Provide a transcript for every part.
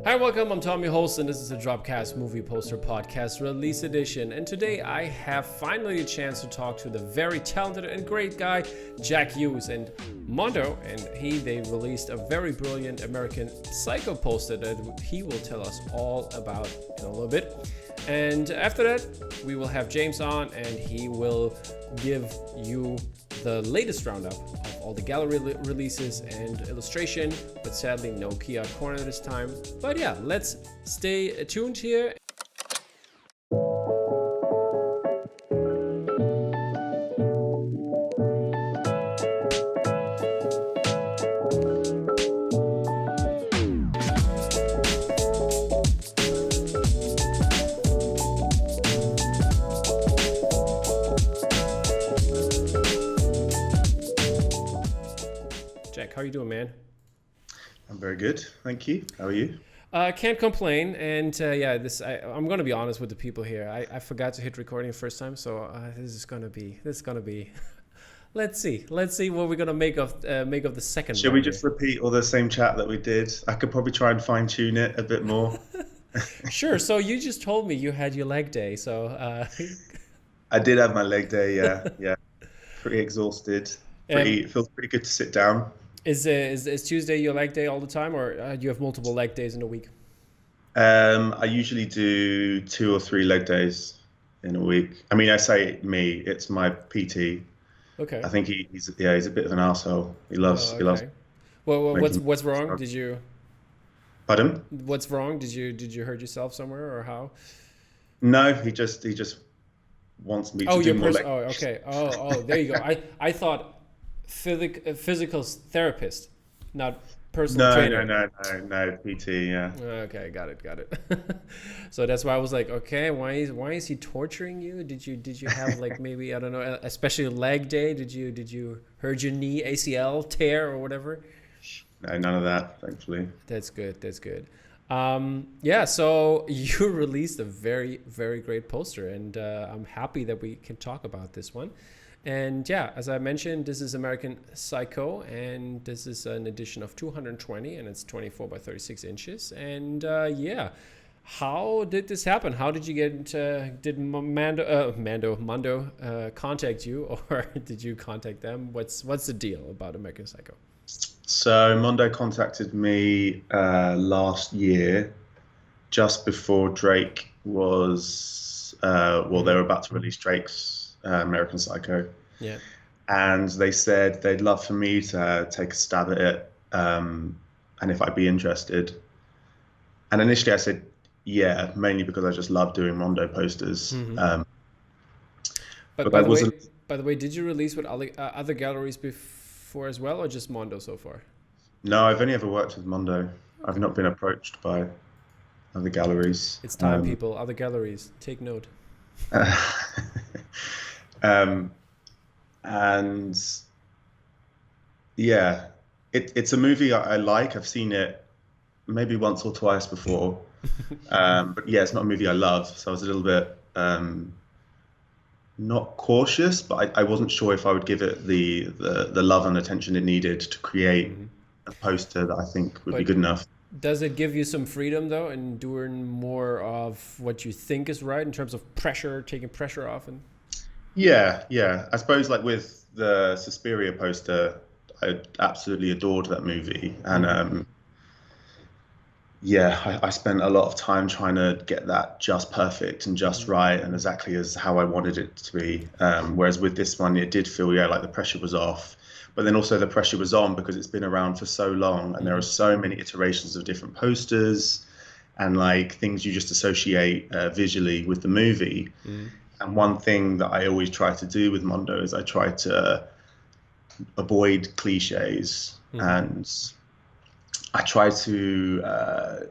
Hi, welcome. I'm Tommy Holst, and this is the DROPCAST movie poster podcast release edition. And today I have finally a chance to talk to the very talented and great guy, Jack Hughes, and Mondo. And they released a very brilliant American Psycho poster that he will tell us all about in a little bit. And after that, we will have James on, and he will give you the latest roundup of all the gallery releases and illustration, but sadly no key-art corner this time. But yeah, let's stay tuned here. Jack, how are you doing, man? I'm very good, thank you. How are you? Can't complain, and I'm gonna be honest with the people here. I forgot to hit recording the first time, so this is gonna be. Let's see what we're gonna make of the second. Should we just repeat all the same chat that we did? I could probably try and fine tune it a bit more. Sure. So you just told me you had your leg day, so. I did have my leg day. Yeah. Pretty exhausted. It feels pretty good to sit down. Is Tuesday your leg day all the time, or do you have multiple leg days in a week? I usually do 2 or 3 leg days in a week. I mean, I say me, it's my PT. Okay. I think he's a bit of an arsehole. He loves. Well, what's wrong? Did you? Pardon? What's wrong? Did you hurt yourself somewhere, or how? No, he just wants me to do more leg. Oh, okay. Oh, there you go. I thought physical therapist, not personal trainer. No, PT, yeah. Okay, got it. So that's why I was like, okay, why is he torturing you? Did you have like maybe, I don't know, especially leg day? Did you hurt your knee, ACL tear or whatever? No, none of that, thankfully. That's good. So you released a very, very great poster, and I'm happy that we can talk about this one. And yeah, as I mentioned, this is American Psycho, and this is an edition of 220, and it's 24 by 36 inches. And how did this happen? How did you get did Mondo contact you, or did you contact them? What's the deal about American Psycho? So Mondo contacted me last year, just before Drake was, they were about to release Drake's American Psycho. Yeah. And they said they'd love for me to take a stab at it, and if I'd be interested. And initially I said, yeah, mainly because I just love doing Mondo posters. Mm-hmm. But by the way, did you release with other galleries before as well, or just Mondo so far? No, I've only ever worked with Mondo. I've not been approached by other galleries. It's time, people. Other galleries, take note. And yeah, it's a movie I like. I've seen it maybe once or twice before. But yeah, it's not a movie I love. So I was a little bit not cautious, but I wasn't sure if I would give it the love and attention it needed to create a poster that I think would be good enough. Does it give you some freedom though, in doing more of what you think is right in terms of pressure, taking pressure off? And yeah. I suppose like with the Suspiria poster, I absolutely adored that movie, and I spent a lot of time trying to get that just perfect and just right and exactly as how I wanted it to be. Whereas with this one, it did feel like the pressure was off. But then also the pressure was on because it's been around for so long, and there are so many iterations of different posters and like things you just associate visually with the movie. And one thing that I always try to do with Mondo is I try to avoid cliches, and I try to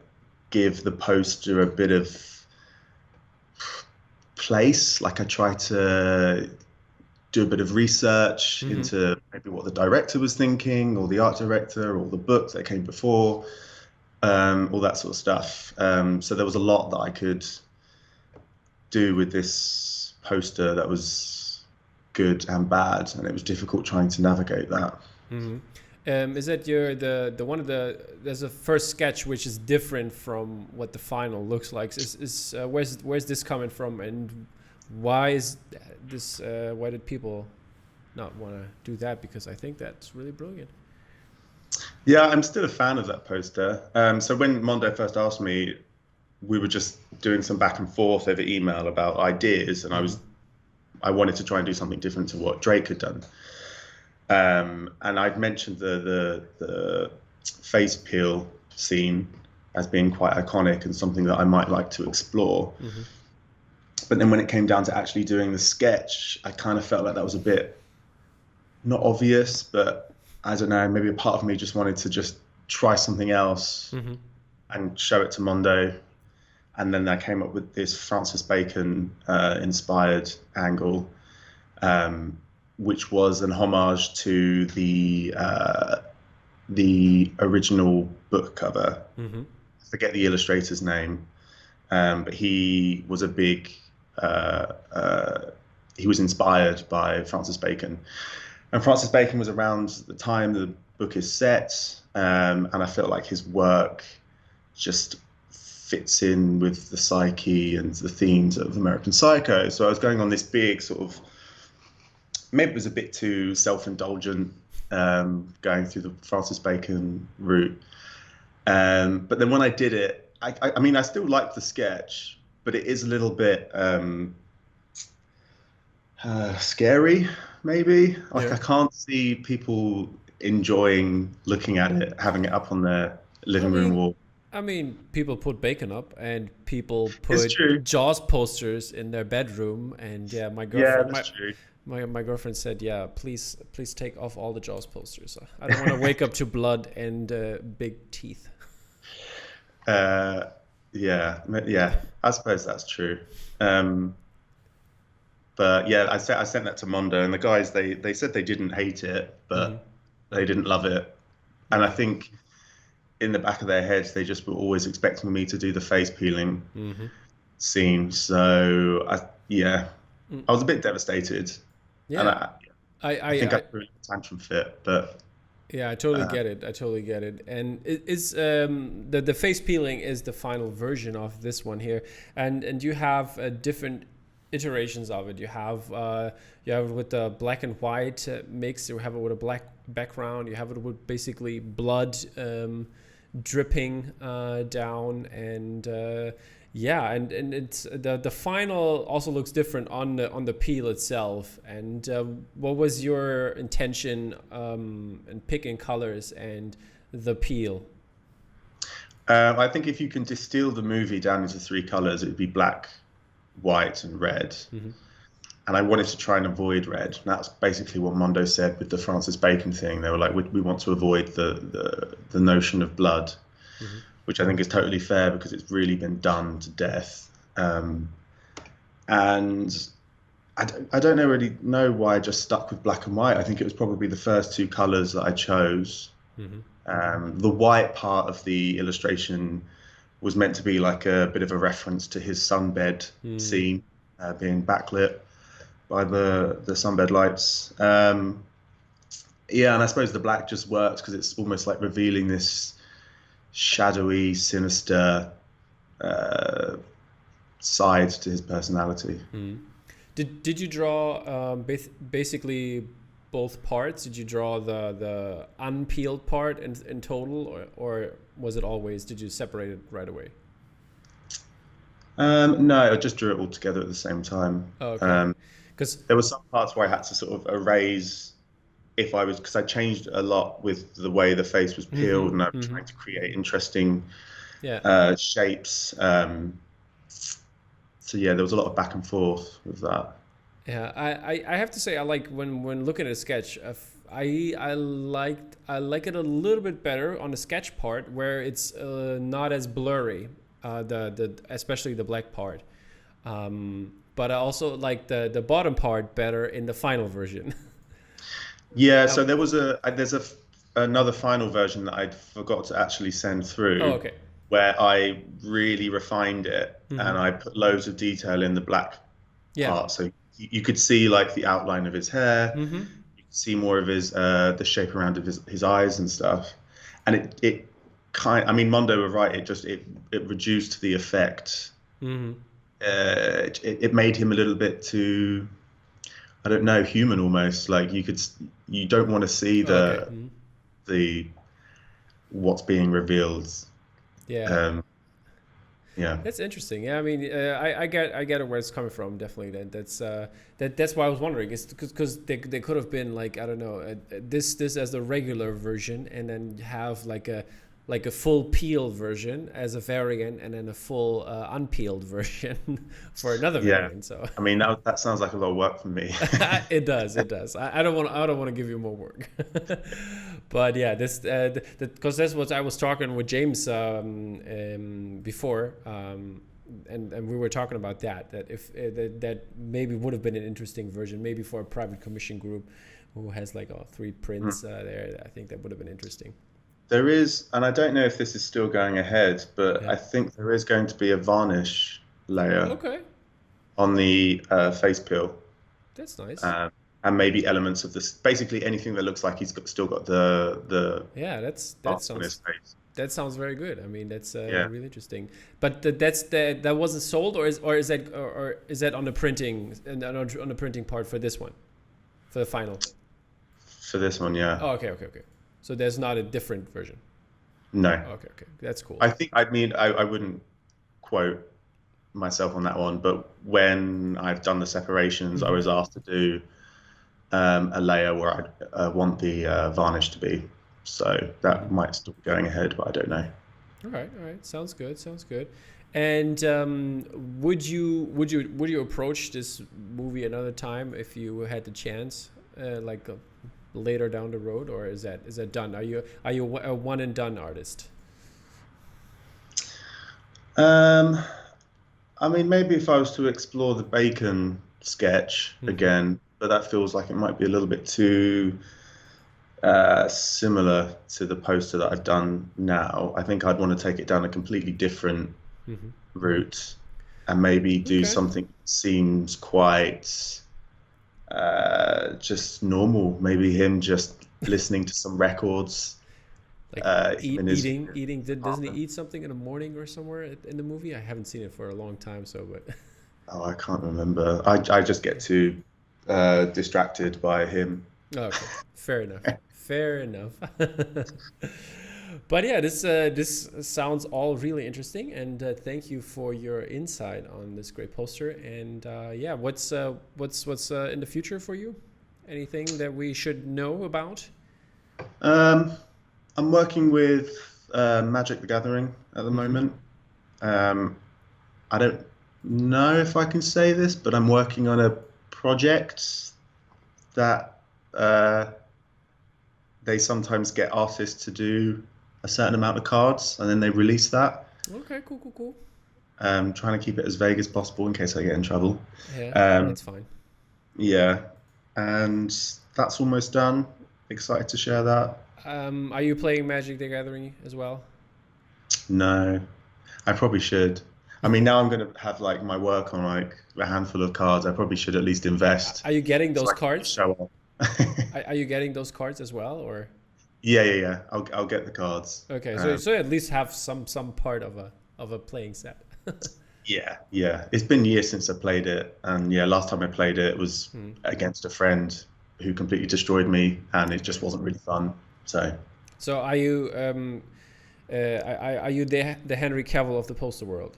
give the poster a bit of place. Like I try to do a bit of research into maybe what the director was thinking, or the art director, or the books that came before, all that sort of stuff. So there was a lot that I could do with this poster that was good and bad, and it was difficult trying to navigate that. Is that the one of there's a first sketch which is different from what the final looks like? Where's this coming from, and why is this? Why did people not want to do that? Because I think that's really brilliant. Yeah, I'm still a fan of that poster. So when Mondo first asked me, we were just doing some back and forth over email about ideas, and I wanted to try and do something different to what Drake had done. And I'd mentioned the face peel scene as being quite iconic and something that I might like to explore. Mm-hmm. But then when it came down to actually doing the sketch, I kind of felt like that was a bit not obvious, but I don't know, maybe a part of me just wanted to just try something else and show it to Mondo. And then I came up with this Francis Bacon inspired angle, which was an homage to the original book cover. Mm-hmm. I forget the illustrator's name, but he was a big. He was inspired by Francis Bacon, and Francis Bacon was around the time the book is set, and I felt like his work just fits in with the psyche and the themes of American Psycho. So I was going on this big sort of, maybe it was a bit too self-indulgent, going through the Francis Bacon route. But then when I did it, I mean, I still liked the sketch, but it is a little bit scary, maybe. Like, I can't see people enjoying looking at it, having it up on their living room wall. I mean, people put Bacon up, and people put Jaws posters in their bedroom, and my girlfriend, my girlfriend said, please take off all the Jaws posters. I don't want to wake up to blood and big teeth. Yeah, I suppose that's true. But yeah, I sent that to Mondo, and the guys, they said they didn't hate it, but they didn't love it. And I think in the back of their heads, they just were always expecting me to do the face peeling scene. So I was a bit devastated. Yeah, and I think I threw a tantrum fit, but yeah, I totally get it. And it's the face peeling is the final version of this one here, and you have different iterations of it. You have it with the black and white mix. You have it with a black background. You have it with basically blood dripping down, and and it's the final also looks different on the peel itself. And what was your intention in picking colors and the peel? I think if you can distill the movie down into three colors, it would be black, white, and red. And I wanted to try and avoid red. And that's basically what Mondo said with the Francis Bacon thing. They were like, we want to avoid the notion of blood, which I think is totally fair because it's really been done to death. And I don't really know why I just stuck with black and white. I think it was probably the first two colors that I chose. The white part of the illustration was meant to be like a bit of a reference to his sunbed scene being backlit by the sunbed lights. And I suppose the black just works because it's almost like revealing this shadowy, sinister side to his personality. Did you draw basically both parts? Did you draw the unpeeled part in total, or was it always, did you separate it right away? No, I just drew it all together at the same time. Oh, okay. Because there were some parts where I had to sort of erase because I changed a lot with the way the face was peeled, and I was trying to create interesting shapes. So yeah, there was a lot of back and forth with that. Yeah, I have to say, I like when looking at a sketch, I like it a little bit better on the sketch part where it's not as blurry, especially the black part. But I also like the bottom part better in the final version. Yeah, so there's another final version that I forgot to actually send through. Oh, okay. Where I really refined it and I put loads of detail in the black part. So you could see like the outline of his hair. You see more of his the shape around of his eyes and stuff, and it kind. I mean, Mondo were right. It reduced the effect. Hmm. It made him a little bit too, I don't know, human almost. Like you don't want to see Okay. the what's being revealed. Yeah. Um, yeah. That's interesting. Yeah, I mean, I get where it's coming from. Definitely, that's why I was wondering. It's because they could have been like, I don't know, this as the regular version, and then have like a full peel version as a variant, and then a full unpeeled version for another Yeah. variant. So I mean, that sounds like a lot of work for me. it does. It does. I don't want to give you more work. But yeah, this because that's what I was talking with James before, and we were talking about that if that maybe would have been an interesting version, maybe for a private commission group who has like 3 prints there. I think that would have been interesting. There is, and I don't know if this is still going ahead, but Yeah. I think there is going to be a varnish layer Okay, on the face peel. that's nice. And maybe elements of this, basically anything that looks like still got the Yeah, that mask on his sounds face. that sounds very good. I mean, that's Yeah. really interesting. But that wasn't sold, or is that on the printing and on the printing part for this one, for the final? For this one, yeah. Oh, okay. So there's not a different version. No. Okay, that's cool. I mean, I wouldn't quote myself on that one, but when I've done the separations, I was asked to do a layer where I want the varnish to be. So that might still be going ahead, but I don't know. All right. Sounds good. And would you approach this movie another time if you had the chance, later down the road, or is that done? Are you a one and done artist? I mean, maybe if I was to explore the bacon sketch again, but that feels like it might be a little bit too similar to the poster that I've done now. I think I'd want to take it down a completely different route and maybe do something that seems quite just normal. Maybe him just listening to some records. Like eating. Doesn't he eat something in the morning or somewhere in the movie? I haven't seen it for a long time, but Oh, I can't remember. I just get too distracted by him. okay, fair enough. But yeah, this sounds all really interesting, and thank you for your insight on this great poster. And yeah, what's in the future for you? Anything that we should know about? I'm working with Magic the Gathering at the moment. I don't know if I can say this, but I'm working on a project that they sometimes get artists to do a certain amount of cards, and then they release that. Okay, cool. Trying to keep it as vague as possible in case I get in trouble. Yeah, that's fine. Yeah, and that's almost done. Excited to share that. Are you playing Magic the Gathering as well? No, I probably should. I mean, now I'm going to have like my work on like a handful of cards. I probably should at least invest. Are you getting those so I can cards? show off. Are you getting those cards as well, or? Yeah. I'll get the cards. Okay, so at least have some part of a playing set. Yeah. It's been years since I played it, and yeah, last time I played it was against a friend who completely destroyed me, and it just wasn't really fun. So are you the Henry Cavill of the poster world?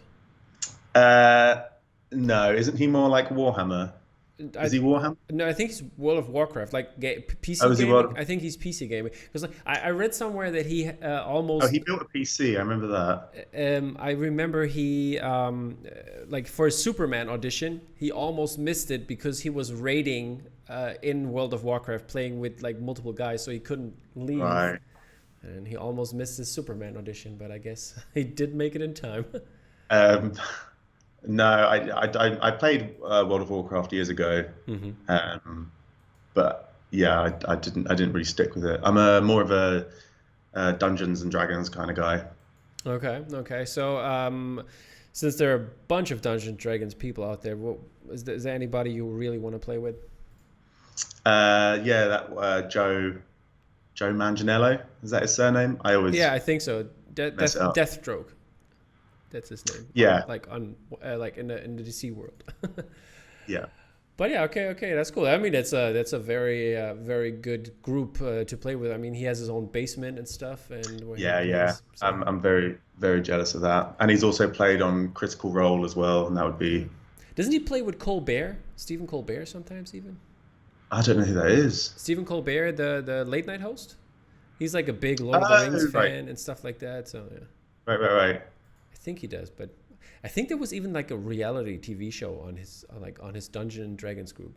no, isn't he more like Warhammer? Is he Warhammer? No, I think he's World of Warcraft, like PC Oh, is he gaming. I think he's PC gaming because I read somewhere that he almost. Oh, he built a PC. I remember that. I remember he like for a Superman audition, he almost missed it because he was raiding in World of Warcraft, playing with like multiple guys, so he couldn't leave. Right. And he almost missed his Superman audition, but I guess he did make it in time. No, I played World of Warcraft years ago, but yeah, I didn't really stick with it. I'm more of a Dungeons and Dragons kind of guy. Okay. So since there are a bunch of Dungeons and Dragons people out there, is there anybody you really want to play with? Yeah, that Joe Manganiello. Is that his surname? I always Yeah, I think so. mess it up. Deathstroke. That's his name. Yeah, Like in the DC world. yeah, But yeah, okay, that's cool. I mean, that's a very very good group to play with. I mean, he has his own basement and stuff, and where he yeah. plays. So I'm very very jealous of that. And he's also played on Critical Role as well, and that would yeah. be. Doesn't he play with Colbert, Stephen Colbert, sometimes even? I don't know who that is. Stephen Colbert, the late night host. He's like a big Lord of the Rings Oh, right, fan and stuff like that. So yeah, right. I think he does. But I think there was even like a reality TV show on his Dungeon and Dragons group.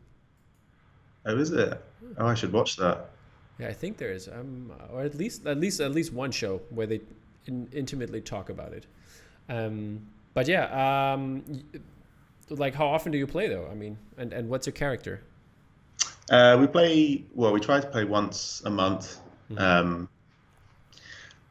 Oh, is it? Oh, I should watch that. Yeah, I think there is. Or at least one show where they intimately talk about it. But yeah, like how often do you play though? I mean, and what's your character? We try to play once a month. Hmm. Um,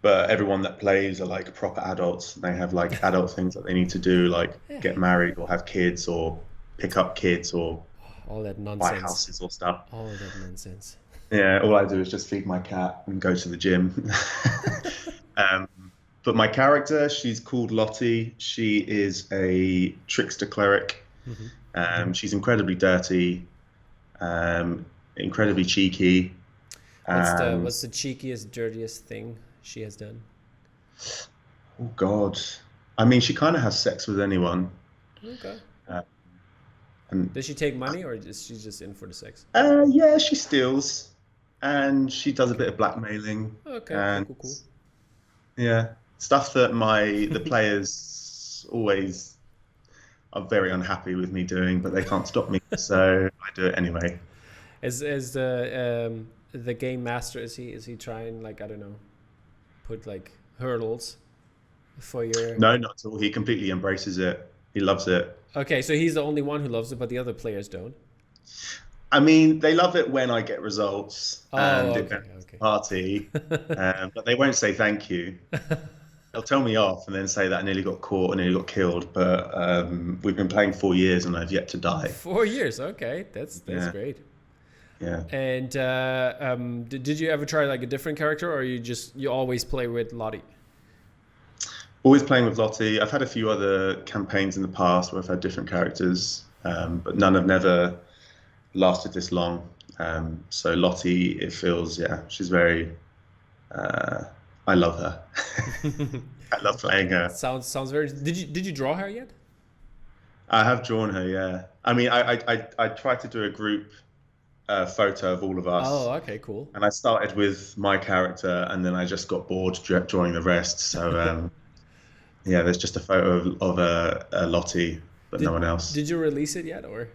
but everyone that plays are like proper adults. They have like adult things that they need to do, like Yeah, get married or have kids or pick up kids or all that buy nonsense. houses or stuff. All that nonsense. Yeah, all I do is just feed my cat and go to the gym. um, but my character, she's called Lottie. She is a trickster cleric. Hmm. She's incredibly dirty, incredibly cheeky, and What's the cheekiest, dirtiest thing she has done? oh God, I mean, she kind of has sex with anyone. Okay. Uh, and Does she take money or is she just in for the sex? yeah, she steals, and she does a Okay. bit of blackmailing, Okay. Cool. and Cool. Cool. yeah, stuff that the players always are very unhappy with me doing, but they can't stop me, so I do it anyway. As the game master, is he trying, like, I don't know, put like hurdles for your? No, not at all. He completely embraces it. He loves it. Okay, so he's the only one who loves it, but the other players don't. I mean, they love it when I get results Oh, and it okay, benefits the okay. party, but they won't say thank you. They'll tell me off and then say that I nearly got caught and nearly got killed, but we've been playing 4 years and I've yet to die. 4 years. Okay, that's Yeah, great. yeah. And did you ever try like a different character, or you always play with Lottie? Always playing with Lottie. I've had a few other campaigns in the past where I've had different characters, but none have never lasted this long. So Lottie, it feels, yeah, she's very, uh, I love her. I love playing her. Sounds very. Did you draw her yet? I have drawn her, yeah. I mean, I tried to do a group photo of all of us, Oh, okay, cool. and I started with my character, and then I just got bored drawing the rest. So yeah, there's just a photo of a Lottie, but no Did one else. did you release it yet, or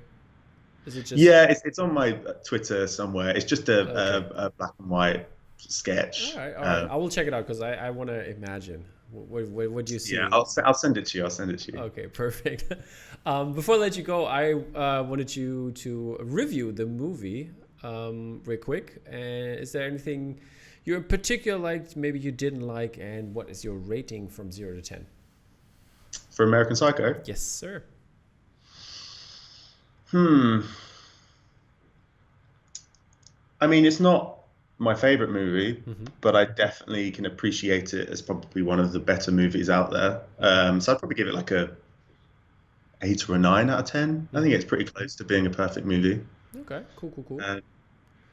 is it just Yeah, it's on my Twitter somewhere. It's just okay? a black and white All sketch. right, all right. I will check it out because I want to imagine what do you Yeah, see. I'll send it to you. I'll send it to you. Okay, perfect. Before I let you go, I wanted you to review the movie real quick. And is there anything you in particular liked, maybe you didn't like, and what is your rating from 0 to 10? For American Psycho. Yes, sir. Hmm. I mean, it's not my favorite movie, Mm-hmm. but I definitely can appreciate it as probably one of the better movies out there. Mm-hmm. So I'd probably give it like a 8 or a 9 out of 10. I think Mm-hmm. it's pretty close to being a perfect movie. Okay, cool, cool, cool. Uh,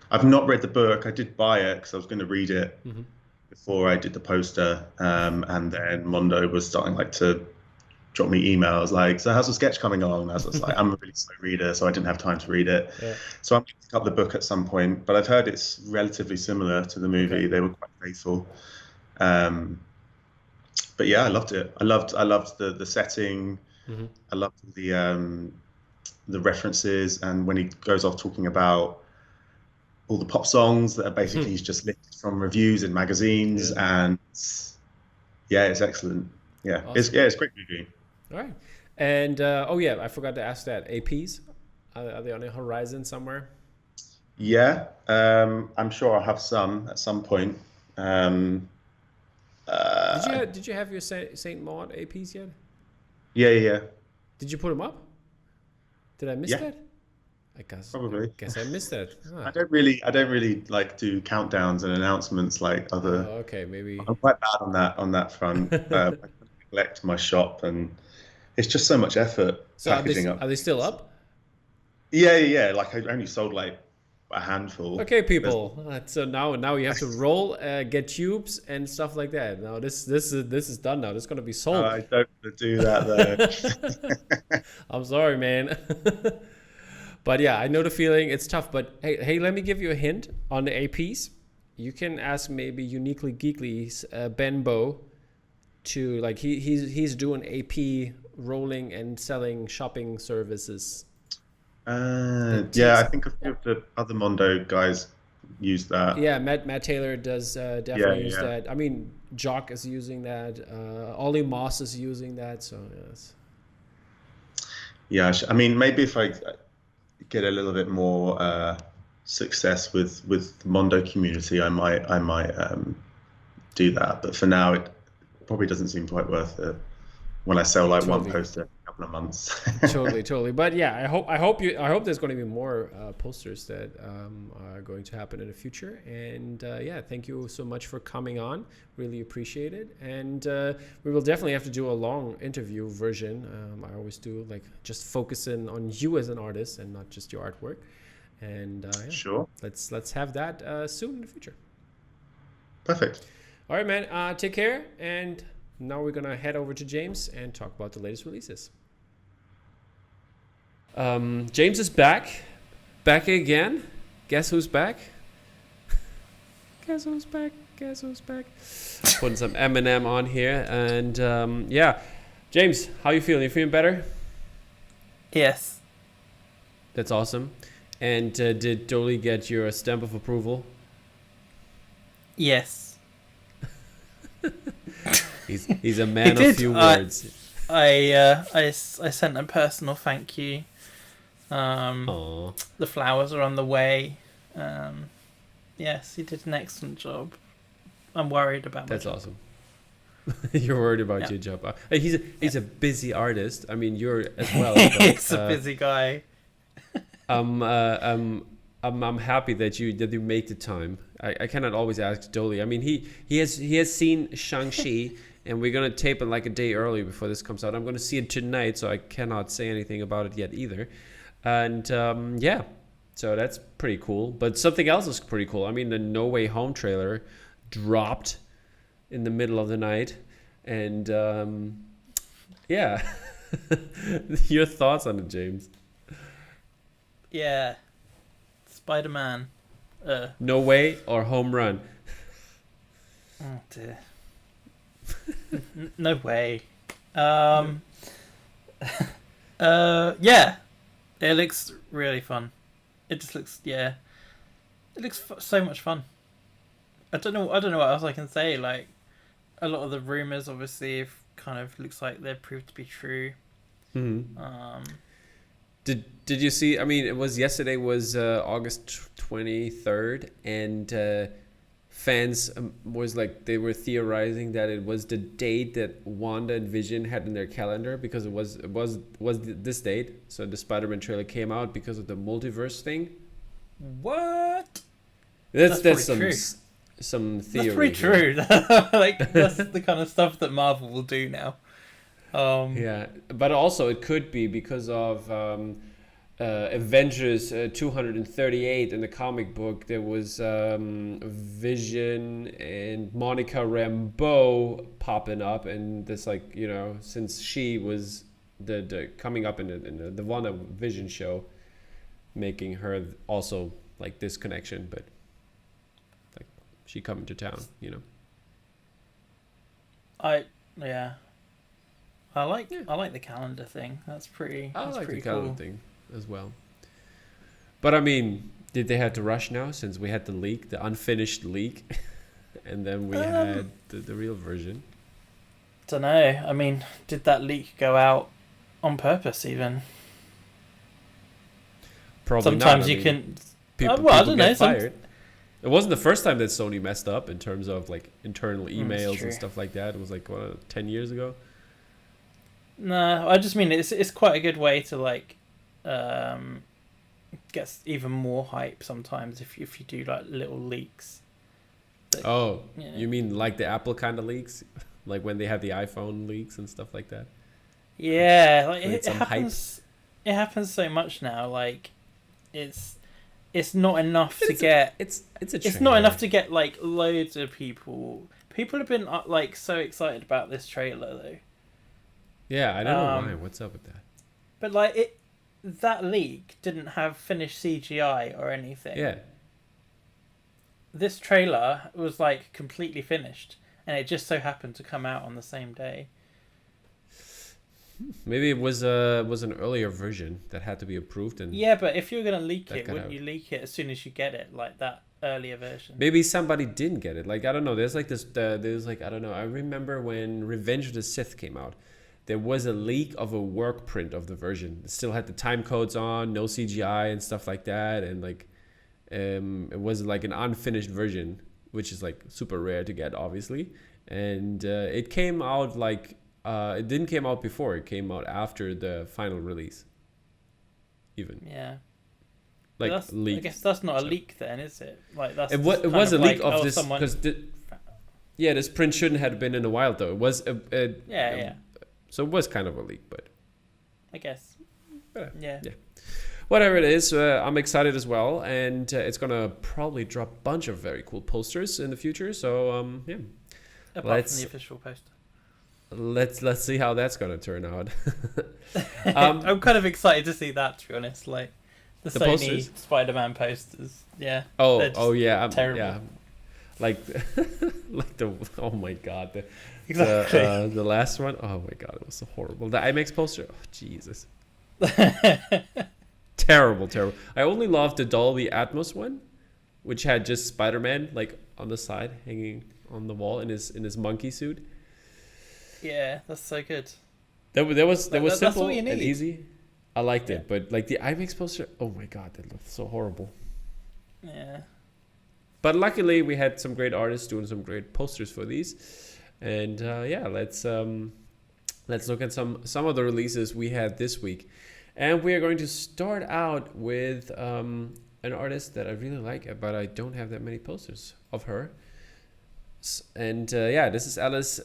I've not read the book. I did buy it because I was going to read it Mm-hmm. before I did the poster, and then Mondo was starting like to drop me emails like, "So how's the sketch coming along?" And I was just like, "I'm a really slow reader, so I didn't have time to read it." Yeah. So I'm going to pick up the book at some point, but I've heard it's relatively similar to the Okay. movie. They were quite faithful. Um, but yeah, I loved it. I loved the setting. Mm-hmm. I loved the references, and when he goes off talking about all the pop songs that are basically he's just lifted from reviews in magazines, Yeah. and yeah, it's excellent. Awesome. It's a great movie. All right. And oh yeah, I forgot to ask that. APs, are they on the horizon somewhere? Yeah, I'm sure I'll have some at some point. Um, uh, Did you have your Saint Maud APs yet? yeah, yeah, Did you put them up? Did I miss yeah. that? I Probably. guess I missed that. I don't really like do countdowns and announcements like other. Okay, maybe. I'm quite bad on that front. I neglect my shop, and it's just so much effort So packaging up are they still things. up? Yeah. Like I only sold like a handful. Okay, There's, people. So now you have to roll, get tubes and stuff like that. Now this is done. Now this is gonna be sold. I don't want to do that though. I'm sorry, man. But yeah, I know the feeling. It's tough. But hey, let me give you a hint on the APs. You can ask maybe Uniquely Geekly's Ben Bow to like he's doing AP rolling and selling shopping services. Yeah, I think a few of the other Mondo guys use that. Yeah, Matt Taylor does definitely use Yeah. that. I mean, Jock is using that. Ollie Moss is using that. So yes. Yeah, I mean, maybe if I get a little bit more success with the Mondo community, I might do that. But for now, it probably doesn't seem quite worth it when I sell like one Totally. poster a couple of months. Totally. But yeah, I hope there's going to be more posters that are going to happen in the future. And yeah, thank you so much for coming on. Really appreciate it. And we will definitely have to do a long interview version. I always do, like, just focusing on you as an artist and not just your artwork. And yeah, Sure. let's have that soon in the future. Perfect. All right, man. Take care. And now we're gonna head over to James and talk about the latest releases. James is back again. Guess who's back? Guess who's back? Putting some Eminem on here, and yeah, James, how you feeling? You feeling better? Yes. That's awesome. And did Dolly get your stamp of approval? Yes. He's a man He of did. few words. I sent a personal thank you. Aww. The flowers are on the way. Yes, he did an excellent job. I'm worried about my That's job. awesome. You're worried about Yeah. your job. He's a busy artist. I mean, you're as well. But, He's a busy guy. I'm happy that you make the time. I cannot always ask Dolly. I mean, he has seen Shang Chi, and we're gonna tape it like a day early before this comes out. I'm gonna see it tonight, so I cannot say anything about it yet either. And yeah, so that's pretty cool. But something else is pretty cool. I mean, the No Way Home trailer dropped in the middle of the night, and yeah, your thoughts on it, James? Yeah. Spider-Man. No Way or Home Run? Oh dear. No way. Yeah. It looks really fun. It just looks, yeah. It looks so much fun. I don't know what else I can say. Like, a lot of the rumors obviously kind of looks like they're proved to be true. Mm-hmm. Did you see? I mean, yesterday was August 23rd, and fans was like, they were theorizing that it was the date that Wanda and Vision had in their calendar, because it was this date. So the Spider-Man trailer came out because of the multiverse thing. What? That's some true. Some theory. That's pretty true. Like, that's the kind of stuff that Marvel will do now. Yeah, but also it could be because of Avengers 238 in the comic book. There was Vision and Monica Rambeau popping up, and this, like, you know, since she was the coming up in the WandaVision show, making her also like this connection, but like she coming to town, you know. I like the calendar thing. That's pretty. I That's like pretty the calendar cool. thing as well. But I mean, did they have to rush now, since we had the leak, the unfinished leak, and then we had the real version? Don't know. I mean, did that leak go out on purpose even? Probably Sometimes not. you can. People, well, I people don't know. get fired. It wasn't the first time that Sony messed up in terms of like internal emails true. and stuff like that. It was like 10 years ago. No, I just mean it's quite a good way to like gets even more hype sometimes if you do like little leaks. Oh, Yeah. you mean like the Apple kind of leaks? Like when they have the iPhone leaks and stuff like that? Yeah, like Create it some happens. It happens so much now. Like it's not enough to It's get. It's a It's not trailer. enough to get like loads of people. People have been like so excited about this trailer though. Yeah, I don't know why. What's up with that? But like that leak didn't have finished CGI or anything. Yeah. This trailer was like completely finished, and it just so happened to come out on the same day. Maybe it was an earlier version that had to be approved, and Yeah, but if you're gonna leak That it, got wouldn't out. you leak it as soon as you get it, like that earlier version? maybe somebody didn't get it. Like I don't know. There's like this. There's like I don't know. I remember when Revenge of the Sith came out. There was a leak of a work print of the version. It still had the time codes on, no CGI and stuff like that, and like it was like an unfinished version, which is like super rare to get, obviously. And it came out like it didn't came out before. It came out after the final release. Even Yeah. like But I leaked. guess that's not a So- leak then, is it? Like that's It just was, it kind was a leak like, of oh, this someone. because yeah, this print shouldn't have been in the wild though. It was Yeah. So it was kind of a leak, but I guess. Yeah. Yeah. whatever it is, I'm excited as well, and it's gonna probably drop a bunch of very cool posters in the future. So yeah, Apart Let's- from the official poster. let's see how that's gonna turn out. I'm kind of excited to see that, to be honest. Like the The Sony posters? Spider-Man posters. Yeah. Oh, They're just oh yeah, terrible. yeah, like like the oh my god, Exactly. the last one. Oh my god, it was so horrible. The IMAX poster. Oh Jesus. Terrible. I only loved the Dolby Atmos one, which had just Spider-Man like on the side, hanging on the wall in his monkey suit. Yeah, that's so good. That was That's simple all you and need. easy. I liked Yeah. it, but like the IMAX poster, oh my god, that looked so horrible. Yeah. But luckily, we had some great artists doing some great posters for these, and yeah, let's look at some of the releases we had this week, and we are going to start out with an artist that I really like, but I don't have that many posters of her. And yeah, this is Alice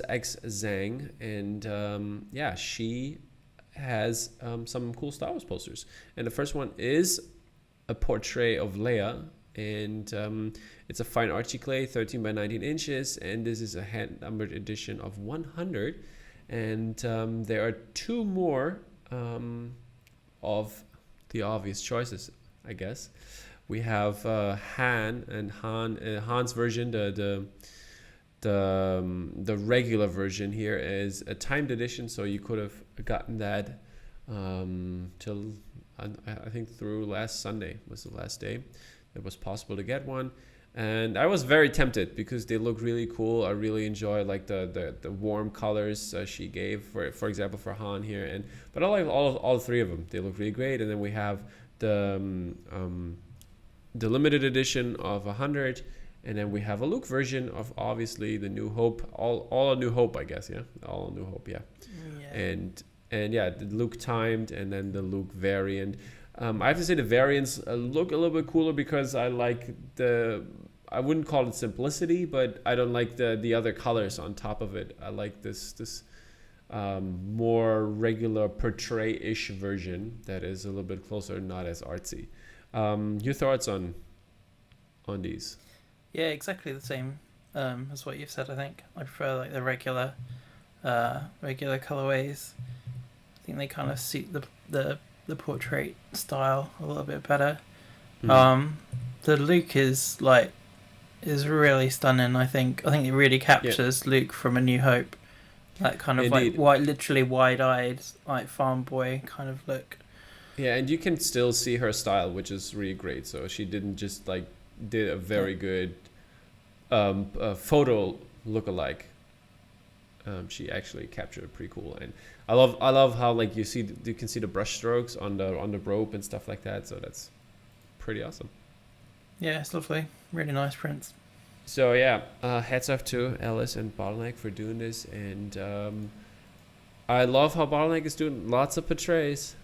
X Zhang, and yeah, she has some cool Star Wars posters, and the first one is a portrait of Leia. And it's a fine Archie clay, 13 by 19 inches, and this is a hand-numbered edition of 100. And there are two more of the obvious choices, I guess. We have Han's version. The regular version here is a timed edition, so you could have gotten that till I think through last Sunday was the last day it was possible to get one, and I was very tempted because they look really cool. I really enjoy like the warm colors she gave for example for Han here, but I like all three of them. They look really great. And then we have the limited edition of 100, and then we have a Luke version of obviously the New Hope, all a New Hope, I guess. Yeah, all a New Hope. Yeah. And yeah, the Luke timed, and then the Luke variant. I have to say the variants look a little bit cooler because I like I wouldn't call it simplicity, but I don't like the other colors on top of it. I like this more regular portrait-ish version that is a little bit closer, not as artsy. Your thoughts on these? Yeah, exactly the same as what you've said. I think I prefer like the regular colorways. I think they kind of suit the portrait style a little bit better. The Luke is really stunning. I think it really captures Luke from A New Hope. That kind of Indeed. like literally wide-eyed, like farm boy kind of look. Yeah, and you can still see her style, which is really great. So she didn't just like did a very good photo look-alike. She actually captured it pretty cool, and I love how like you can see the brush strokes on the rope and stuff like that. So that's pretty awesome. Yeah, it's lovely. Really nice prints. So yeah, hats off to Alice and Bottleneck for doing this, and I love how Bottleneck is doing lots of portrays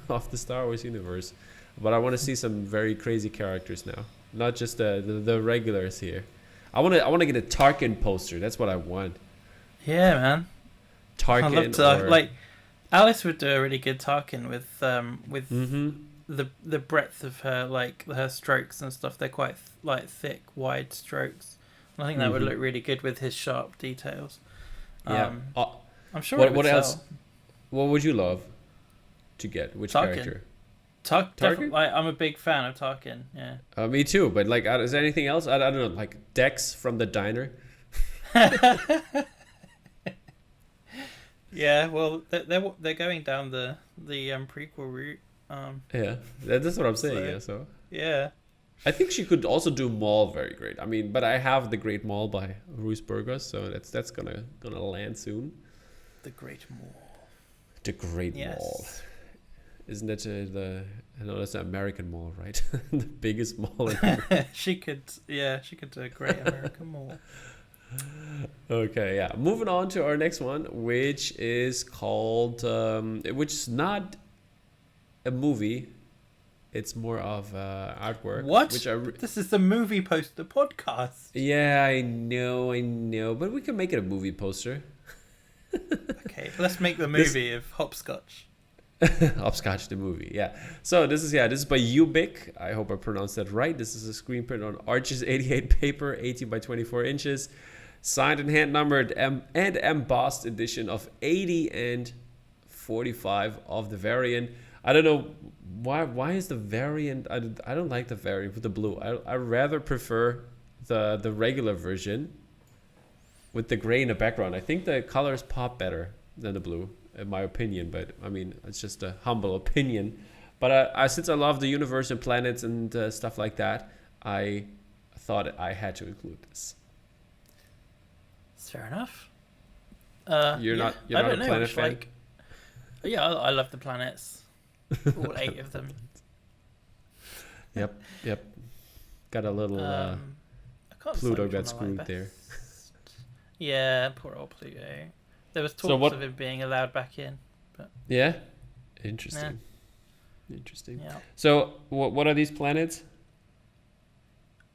of the Star Wars universe, but I want to see some very crazy characters now, not just the regulars here. I want to get a Tarkin poster. That's what I want. Yeah, man. Tarkin. I love to, like Alice would do a really good Tarkin with the breadth of her strokes and stuff. They're quite like thick, wide strokes. And I think that would look really good with his sharp details. Yeah. I'm sure. What else? What would you love to get? Which Tarkin. character? Tarkin? I'm a big fan of Tarkin. Yeah. Me too. But like, is there anything else? I don't know. Like Dex from the diner. Yeah. Well, they're going down the prequel route. Yeah, that's what I'm saying. So, yeah. So. Yeah. I think she could also do Maul very great. I mean, but I have The Great Maul by Roose Burgos, so that's gonna land soon. The Great Maul. The Great Maul. Isn't it I know that's the American Mall, right? The biggest mall in America. She could do a Great American Mall. Okay, yeah. Moving on to our next one, which is called, which is not a movie. It's more of artwork. What? Which This is the movie poster podcast. Yeah, I know, but we can make it a movie poster. Okay, let's make the movie of Hopscotch. Hopscotch the movie, yeah. So this is by Ubik. I hope I pronounced that right. This is a screen print on Arches 88 paper, 18 by 24 inches, signed and hand numbered and embossed edition of 80 and 45 of the variant. I don't know why is the variant. I don't like the variant with the blue. I rather prefer the regular version with the gray in the background. I think the colors pop better than the blue, in my opinion. But I mean, it's just a humble opinion. But since I love the universe and planets and stuff like that, I thought I had to include this. Fair enough. You're not a planet fan? Yeah, I love the planets. All 8 of them. Yep. Got a little Pluto got screwed there. Yeah, poor old Pluto. There was talks of him being allowed back in, but yeah, interesting. Yeah. So what are these planets?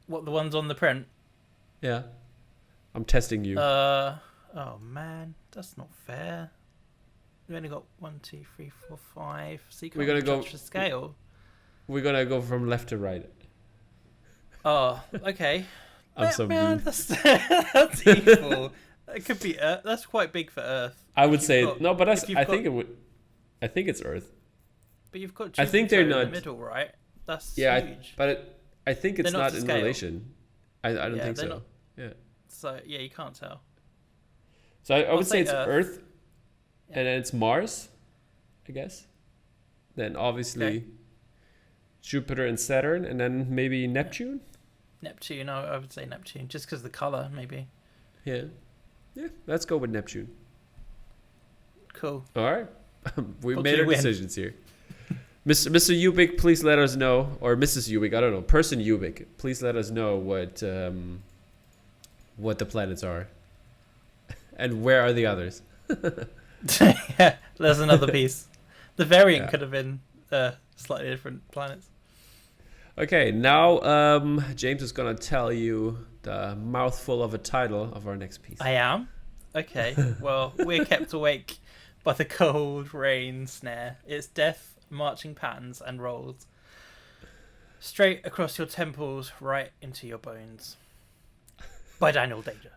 What, the ones on the print? Yeah, I'm testing you. Oh man, that's not fair. We only got 1, 2, 3, 4, 5. So you can't touch the scale. We're gonna go from left to right. Oh, okay. I'm so mean. That's evil. It could be Earth. That's quite big for Earth. I would say no, but I think it would. I think it's Earth. But you've got. I think they're not in the middle, right? That's huge. I think it's not in relation. I don't think so. Not. Yeah. So yeah, you can't tell. So I would say it's Earth. And then it's Mars, I guess. Then obviously Jupiter and Saturn, and then maybe Neptune. Neptune, I would say Neptune, just because of the color, maybe. Yeah, let's go with Neptune. Cool. All right, we made our decisions here. Mr. Ubik, please let us know, or Mrs. Ubik, I don't know, person Ubik, please let us know what the planets are, and where are the others. Yeah, there's another piece. The variant could have been slightly different planets. Okay, now James is gonna tell you the mouthful of a title of our next piece. I am? Okay, well, we're kept awake by the cold rain snare. It's death, marching patterns and rolls. Straight across your temples, right into your bones. By Daniel Danger.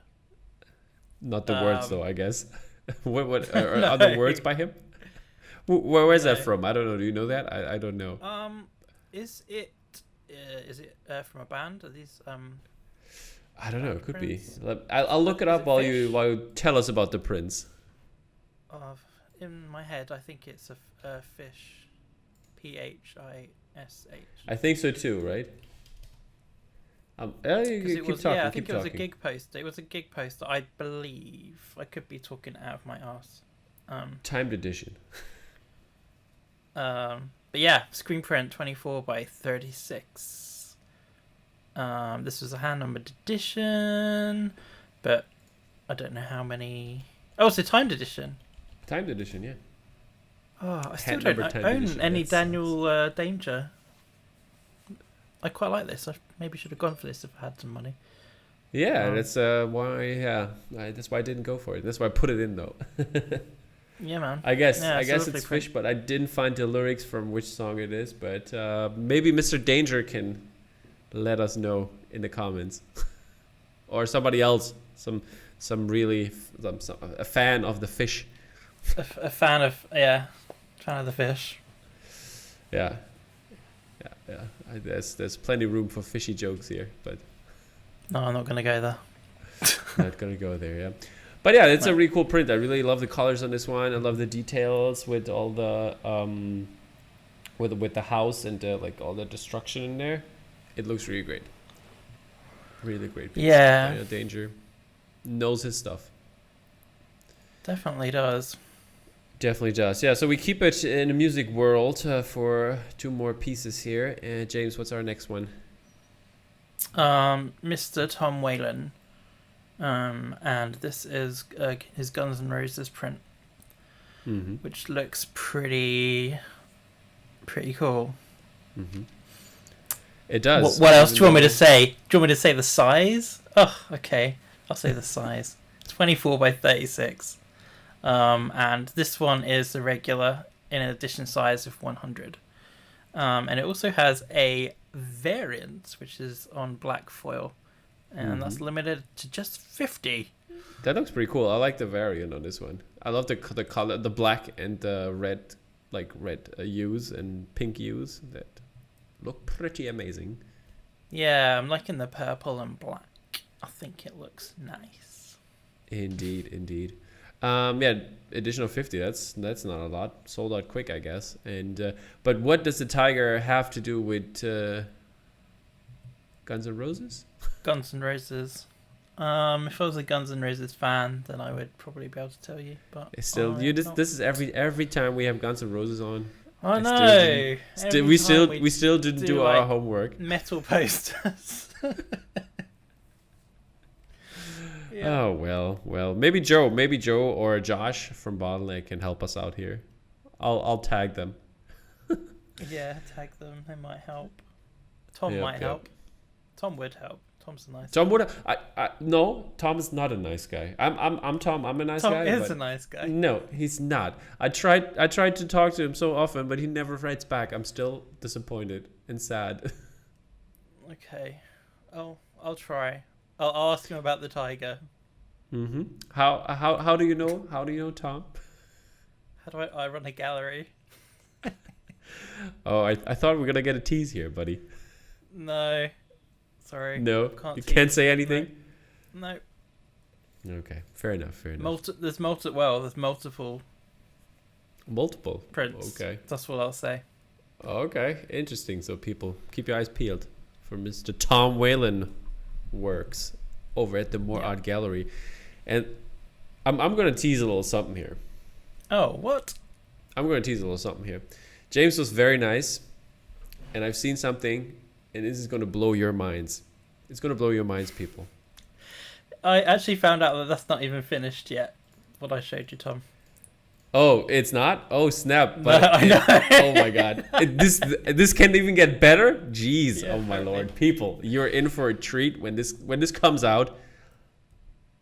Not the words though, I guess. What are other words by him? Where is that from? I don't know. Do you know that? I don't know. Is it from a band? Are these I don't know. It could be. I'll look it up while you tell us about the Prince. In my head, I think it's a Phish. Phish. I think so too. Right. Keep talking. I think it was a gig poster. It was a gig poster, I believe. I could be talking out of my ass. Timed edition. But yeah, screen print 24 by 36. This was a hand numbered edition, but I don't know how many. Oh, it's a timed edition. Timed edition, yeah. Oh, I still Hat number don't 10 own edition, any that's- Daniel Danger. I quite like this. I maybe should have gone for this if I had some money. Yeah, that's why. Yeah, that's why I didn't go for it. That's why I put it in though. Yeah, man. I guess Yeah, it's lovely Phish, print. but I didn't find the lyrics from which song it is. But maybe Mr. Danger can let us know in the comments, or somebody else, some a fan of the Phish. A fan of the Phish. Yeah. There's plenty of room for fishy jokes here, but No, I'm not gonna go there. not gonna go there. Yeah, but yeah, it's a really cool print. I really love the colors on this one. I love the details with all the with the house and like all the destruction in there. It looks really great. Really great piece. Yeah. Danger knows his stuff. Definitely does. Definitely does. Yeah, so we keep it in the music world for 2 more pieces here. James, what's our next one? Mr. Tom Whalen. And this is his Guns N' Roses print, Mm-hmm. which looks pretty cool. Mm-hmm. It does. What else do you want me to say? Do you want me to say the size? Oh, okay. I'll say the size. 24 by 36. And this one is the regular in an edition size of 100. And it also has a variant, which is on black foil. And that's limited to just 50. That looks pretty cool. I like the variant on this one. I love the color, the black and the red, like red hues and pink hues that look pretty amazing. Yeah, I'm liking the purple and black. I think it looks nice. Indeed. Yeah, additional 50. That's not a lot. Sold out quick, I guess. And but what does the tiger have to do with Guns N' Roses? Guns N' Roses. If I was a Guns N' Roses fan, then I would probably be able to tell you. But It's still, I'm this not. is every time we have Guns N' Roses on. I know. We still Every time still didn't do like, our homework. metal posters. Yeah. Oh well. Maybe Joe or Josh from Bottleneck can help us out here. I'll tag them. Yeah, tag them. They might help. Tom Yep, might yep. help. Tom would help. Tom's a nice. Tom would. No. Tom is not a nice guy. I'm Tom. I'm a nice Tom guy. is but a nice guy. No, he's not. I tried to talk to him so often, but he never writes back. I'm still disappointed and sad. Okay. I'll try. I'll ask him about the tiger. Mm-hmm. How do you know? How do you know Tom? How do I run a gallery? Oh, I thought we were gonna get a tease here, buddy. No. Sorry. No, Can't you tease. can't say anything. No. Okay, fair enough. There's multiple Multiple prints. Okay. That's what I'll say. Okay, interesting. So people, keep your eyes peeled for Mr. Tom Whalen works over at the More Art Gallery, and I'm gonna tease a little something here. Oh, what? I'm gonna tease a little something here. James was very nice, and I've seen something, and this is gonna blow your minds. It's gonna blow your minds, people. I actually found out that that's not even finished yet. What I showed you, Tom. Oh, it's not? Oh, snap. No, I know. Oh my god. This can't even get better? Jeez. Yeah, oh my apparently. lord. People, you're in for a treat when this comes out.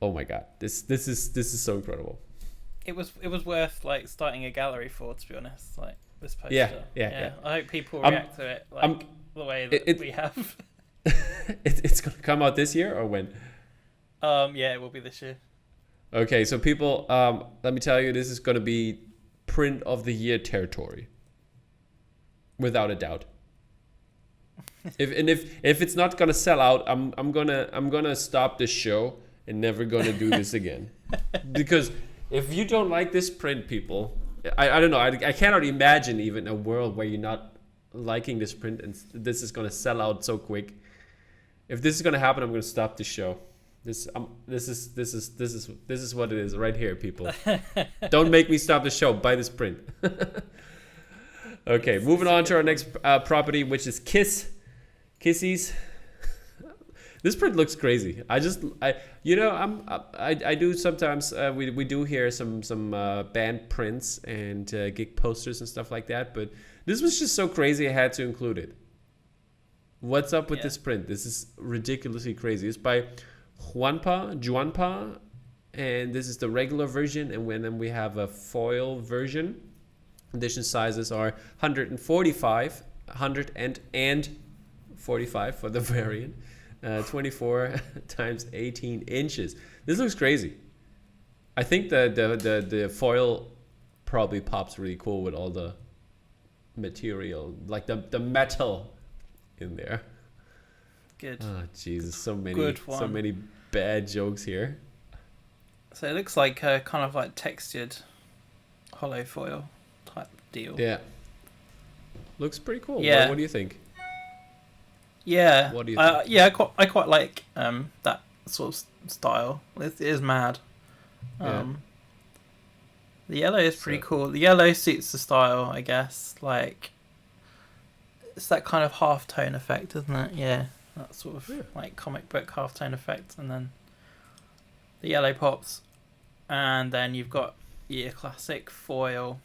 Oh my god. This is so incredible. It was worth like starting a gallery for, to be honest. Like this poster. Yeah. I hope people react to it like the way that we have. It's gonna come out this year or when? Yeah, it will be this year. Okay, so people, let me tell you, this is gonna be print of the year territory. Without a doubt. If it's not gonna sell out, I'm gonna stop this show and never gonna do this again. Because if you don't like this print, people, I don't know, I cannot imagine even a world where you're not liking this print and this is gonna sell out so quick. If this is gonna happen, I'm gonna stop the show. This is what it is right here, people. Don't make me stop the show. Buy this print. Okay, moving on to our next property, which is Kissies. This print looks crazy. I do sometimes we do here some band prints and gig posters and stuff like that, but this was just so crazy I had to include it. What's up with this print? This is ridiculously crazy. It's by Juanpa, and this is the regular version, and then we have a foil version. Edition sizes are 145, 100 and 45 for the variant. 24 times 18 inches. This looks crazy. I think the foil probably pops really cool with all the material, like the metal in there. Good. Oh Jesus, so many bad jokes here. So it looks like a kind of like textured hollow foil type deal. Yeah. Looks pretty cool. Yeah. What do you think? Yeah. What do you think? Yeah, I quite like that sort of style. It is mad. The yellow is pretty cool. The yellow suits the style, I guess. Like, it's that kind of half tone effect, isn't it? Yeah, that sort of like comic book half tone effect, and then the yellow pops, and then you've got your classic foil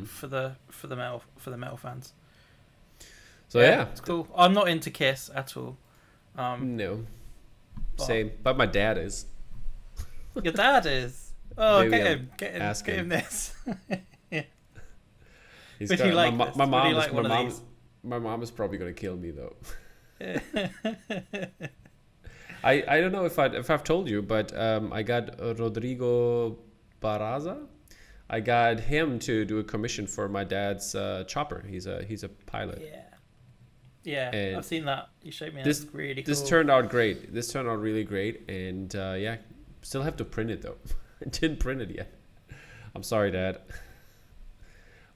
for the metal fans. So yeah, it's cool. I'm not into Kiss at all. No, same. But my dad is. Your dad is. Oh, Maybe get him this. Yeah. He's Would got, you like my, this? my mom Would you is like one of these? my mom is probably gonna kill me though. I don't know if I've told you, but I got Rodrigo Barraza. I got him to do a commission for my dad's chopper. He's a pilot. Yeah, And I've seen that. You showed me. This That's really cool. This turned out great. This turned out really great, and still have to print it though. I didn't print it yet. I'm sorry, Dad.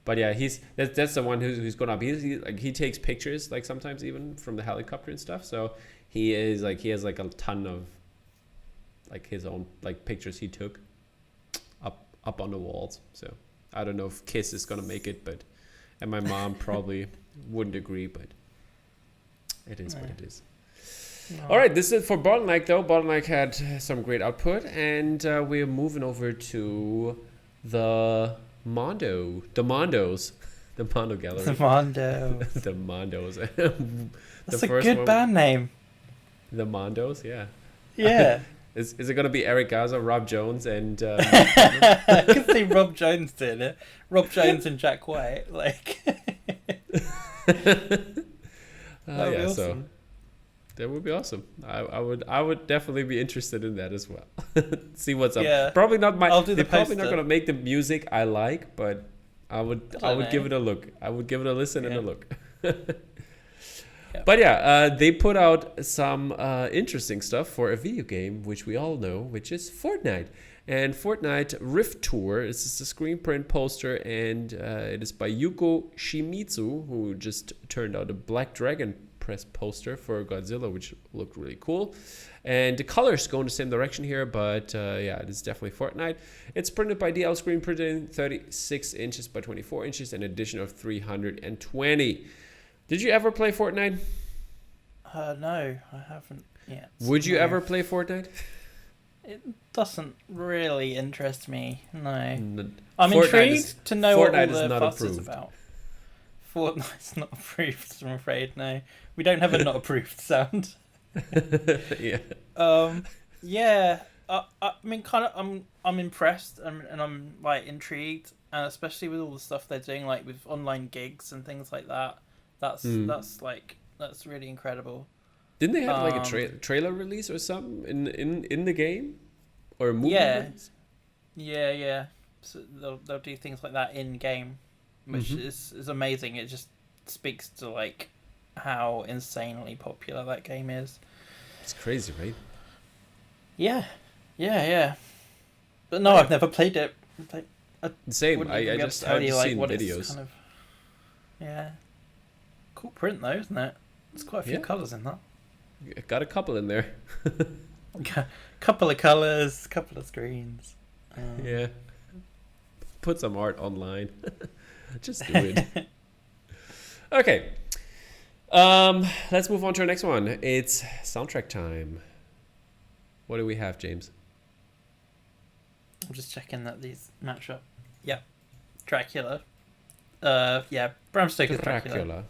But yeah, that's the one who's going up. He takes pictures like sometimes even from the helicopter and stuff. So he has like a ton of like his own like pictures he took up on the walls. So I don't know if Kiss is gonna make it, and my mom probably wouldn't agree, but it is what it is. No. All right, this is for Bottleneck though. Bottleneck had some great output, and we're moving over to the Mondo gallery. The Mondo. The Mondos. That's a good band name. The Mondos, yeah. Yeah. Is it going to be Eric Garza, Rob Jones, and... I could see Rob Jones doing it. Rob Jones and Jack White, like... That would be awesome. So that would be awesome. I would definitely be interested in that as well. See what's up. Yeah. Probably not my... They're probably not poster. going to make the music I like, but I would give it a look. I would give it a listen and a look. But they put out some interesting stuff for a video game, which we all know, which is Fortnite. And Fortnite Rift Tour is just a screen print poster, and it is by Yuko Shimizu, who just turned out a Black Dragon press poster for Godzilla, which looked really cool. And the colors go in the same direction here, but it is definitely Fortnite. It's printed by DL Screen Printing, 36 inches by 24 inches, an addition of 320. Did you ever play Fortnite? No, I haven't yet. Would you ever play Fortnite? It doesn't really interest me, no. I'm Fortnite intrigued to know what all Fortnite the is not fuss approved. is about. Fortnite's not approved, I'm afraid, no. We don't have a not approved sound. Yeah. I mean, kind of, I'm impressed and I'm like intrigued, and especially with all the stuff they're doing, like with online gigs and things like that. That's really incredible. Didn't they have like a trailer release or something in the game, or a movie? Release? Yeah. So they'll do things like that in game, which is amazing. It just speaks to like how insanely popular that game is. It's crazy, right? Yeah. But no, I've never played it. Same. I've just seen videos. Kind of, yeah. Cool print though, isn't it? There's quite a few colours in that. Got a couple in there. Couple of colours, couple of screens. Yeah. Put some art online. Just do it. Okay. Let's move on to our next one. It's soundtrack time. What do we have, James? I'm just checking that these match up. Yeah, Dracula. Bram Stoker's Dracula.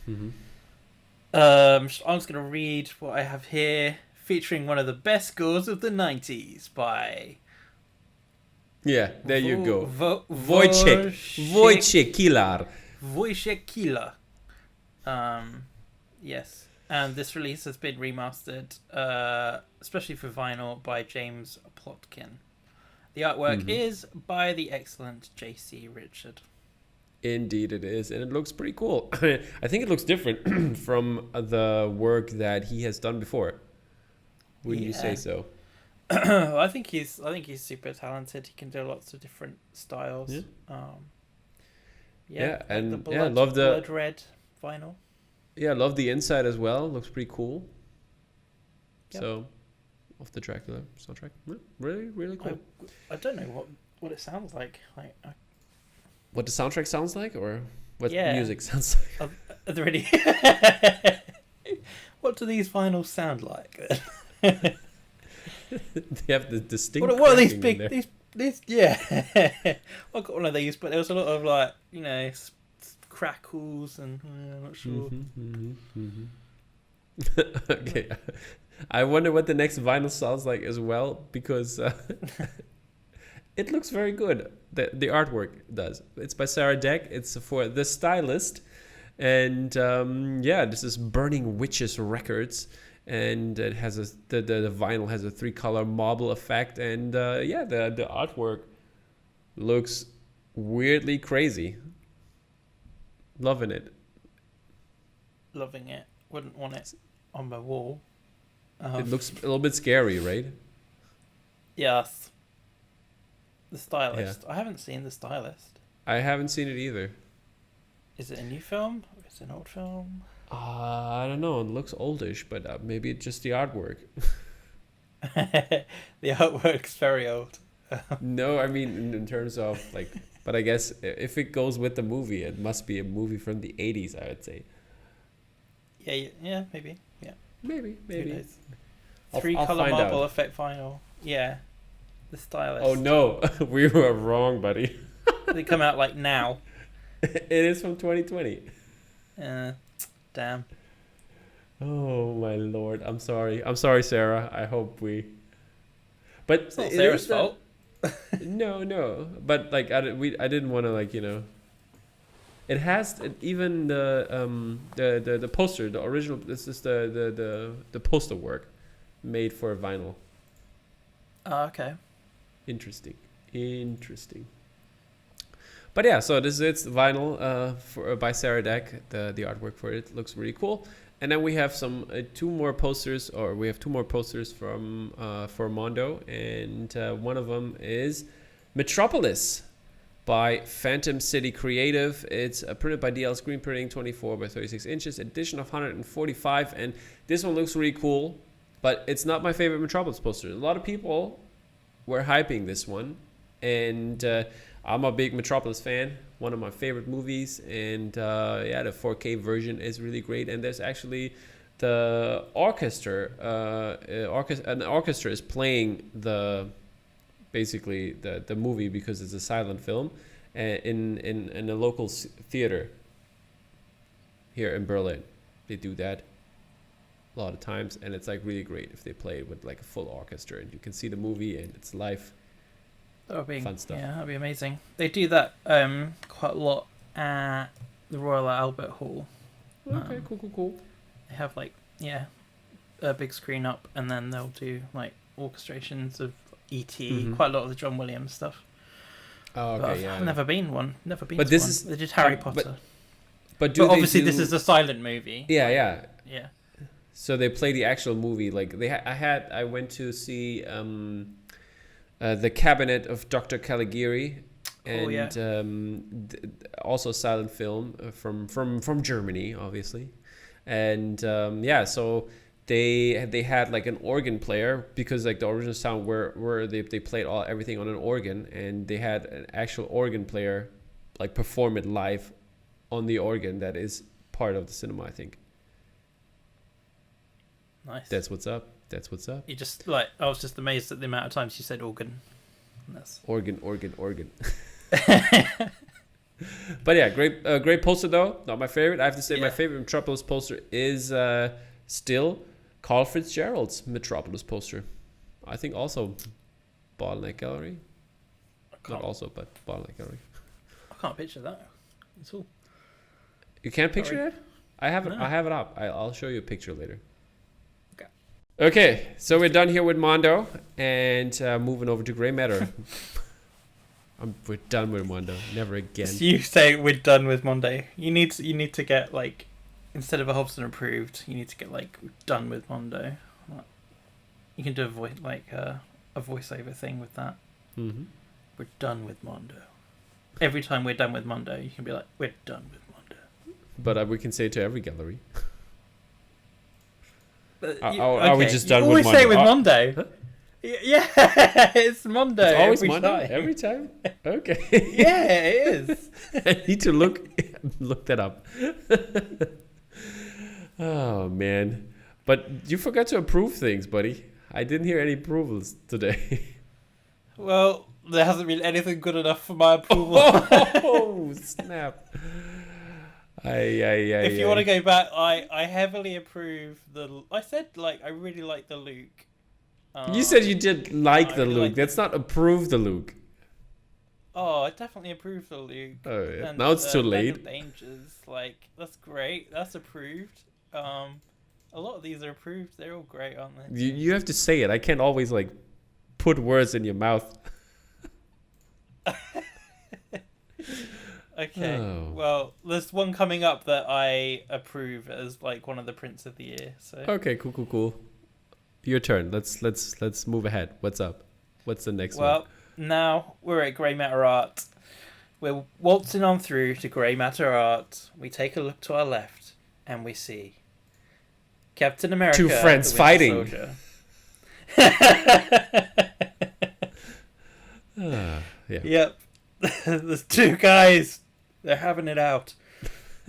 Mm-hmm. I'm just gonna read what I have here, featuring one of the best scores of the 90s by. Yeah, there you go. Wojciech Kilar. Killer. Yes, and this release has been remastered, especially for vinyl, by James Plotkin. The artwork is by the excellent J.C. Richard. Indeed it is, and it looks pretty cool. I think it looks different from the work that he has done before. Wouldn't you say so? I think he's super talented. He can do lots of different styles. Love the blood red vinyl. Yeah, love the inside as well. Looks pretty cool. Yep. So, of the Dracula soundtrack, really, really cool. I don't know what it sounds like. What the soundtrack sounds like, or what music sounds like? Really. What do these vinyls sound like? They have the distinct. What are these big? These yeah. I got one of these, but there was a lot of crackles and I'm not sure. Okay, I wonder what the next vinyl sounds like as well, because it looks very good. The artwork does. It's by Sarah Deck. It's for The Stylist, and this is Burning Witches Records, and it has the vinyl has a 3-color marble effect, and the artwork looks weirdly crazy. Loving it. Wouldn't want it on my wall. It looks a little bit scary, right? Yes. The Stylist. Yeah. I haven't seen The Stylist. I haven't seen it either. Is it a new film? Or is it an old film? I don't know. It looks oldish, but maybe it's just the artwork. The artwork's very old. No, I mean in terms of but I guess if it goes with the movie, it must be a movie from the 80s, I would say. Yeah, maybe. Yeah. Maybe. 3-color marble effect vinyl. Yeah. The Stylist. Oh no, we were wrong, buddy. They come out now. It is from 2020. Damn. Oh my lord, I'm sorry, Sarah. I hope we. But it's not Sarah's fault. No, but I didn't want to It has even the poster, the original. This is the poster work made for vinyl. Oh, okay. Interesting. But yeah, so it's vinyl by Sarah Deck. The artwork for it looks really cool. And then we have two more posters from for Mondo, and one of them is Metropolis by Phantom City Creative. It's printed by DL Screen Printing, 24 by 36 inches, edition of 145, and this one looks really cool, but it's not my favorite Metropolis poster. A lot of people were hyping this one, and I'm a big Metropolis fan, one of my favorite movies, and the 4K version is really great, and there's actually the orchestra, an orchestra is playing the movie, because it's a silent film, in a local theater here in Berlin. They do that a lot of times, and it's really great if they play it with a full orchestra, and you can see the movie and it's live. That would be fun stuff. Yeah, that'd be amazing. They do that quite a lot at the Royal Albert Hall. Okay, cool. They have a big screen up, and then they'll do orchestrations of E.T. Quite a lot of the John Williams stuff. Oh, okay, I've never been one. Never been. But this is they did Harry Potter. But obviously this is a silent movie. Yeah. So they play the actual movie. I went to see The Cabinet of Dr. Caligari, and also a silent film from Germany, obviously, and so they had an organ player, because the original sound where they played everything on an organ, and they had an actual organ player perform it live on the organ that is part of the cinema, I think. Nice. That's what's up. That's what's up. You just like I was just amazed at the amount of times you said organ. That's... Organ. But yeah, great poster though. Not my favorite. I have to say my favorite Metropolis poster is still Carl Fitzgerald's Metropolis poster. I think also Bottleneck Gallery. Not also, but Bottleneck Gallery. I can't picture that at all. You can't picture it? I have it. No. I have it up. I'll show you a picture later. Okay, so we're done here with Mondo and moving over to Grey Matter. We're done with Mondo. Never again. So you say we're done with Monday. You need to get like instead of a Hobson approved, you need to get like done with Mondo. You can do a voiceover thing with that. Mm-hmm. We're done with Mondo. Every time we're done with Mondo, you can be like, we're done with Mondo. But we can say it to every gallery. Are we just done with Mondo? You always say it with Mondo. Huh? Yeah, it's Mondo. It's always every Mondo? time. Every time? Okay. Yeah, it is. I need to look that up. Oh, man. But you forgot to approve things, buddy. I didn't hear any approvals today. Well, there hasn't been anything good enough for my approval. Oh, snap. If you want to go back, I heavily approve I said, like, I really like the Luke. You said you did like the really Luke. like That's not approve the Luke. Oh, I definitely approve the Luke. Oh, yeah. And Now it's too Bag late. of Dangers, like, that's great. That's approved. A lot of these are approved. They're all great, aren't they? You have to say it. I can't always, like, put words in your mouth. Okay. Oh. Well, there's one coming up that I approve as like one of the prints of the year. So Okay, cool. Your turn. Let's move ahead. What's up? What's the next one? well, now we're at Grey Matter Art. We're waltzing on through to Grey Matter Art. We take a look to our left and we see Captain America. Two friends the Winter fighting. Soldier. Yeah. Yep. There's two guys. They're having it out.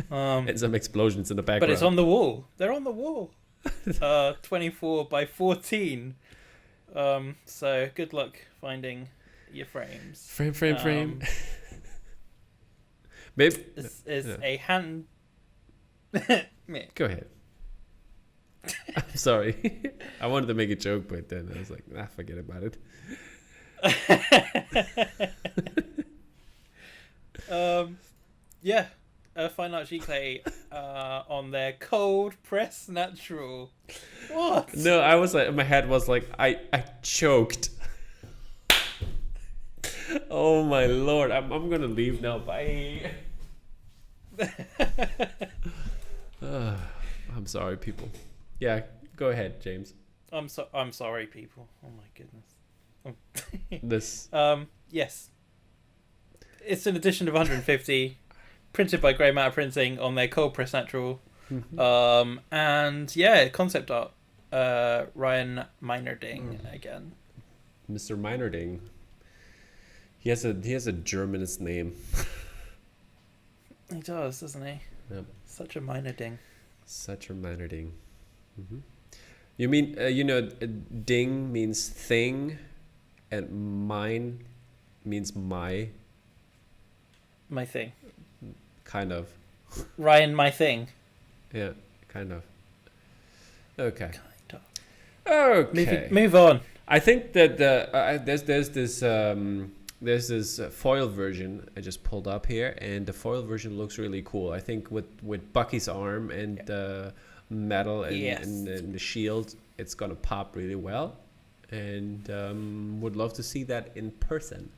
And some explosions in the background. But it's on the wall. They're on the wall. 24 by 14. So good luck finding your frames. Frame. Maybe This is a hand. go ahead. I'm sorry. I wanted to make a joke, but then I was like, forget about it. Yeah, Fine Art Giclée on their cold press natural. What? No, I was like, my head was like, I choked. Oh my lord, I'm gonna leave now. Bye. I'm sorry, people. Yeah, go ahead, James. I'm sorry, people. Oh my goodness. This. Yes. It's an edition of 150, printed by Grey Matter Printing on their cold press natural. Mm-hmm. And yeah, concept art. Ryan Meinerding again. Mr. Meinerding. He has a Germanist name. He does, doesn't he? Yep. Such a Meinerding. Such a Meinerding. Mm-hmm. You mean ding means thing, and mine means my. My thing. Kind of. Ryan, my thing. Yeah, kind of. Okay. Kind of. Okay. Move on. I think that there's this foil version I just pulled up here, and the foil version looks really cool. I think with Bucky's arm and metal and the shield, it's gonna pop really well, and would love to see that in person.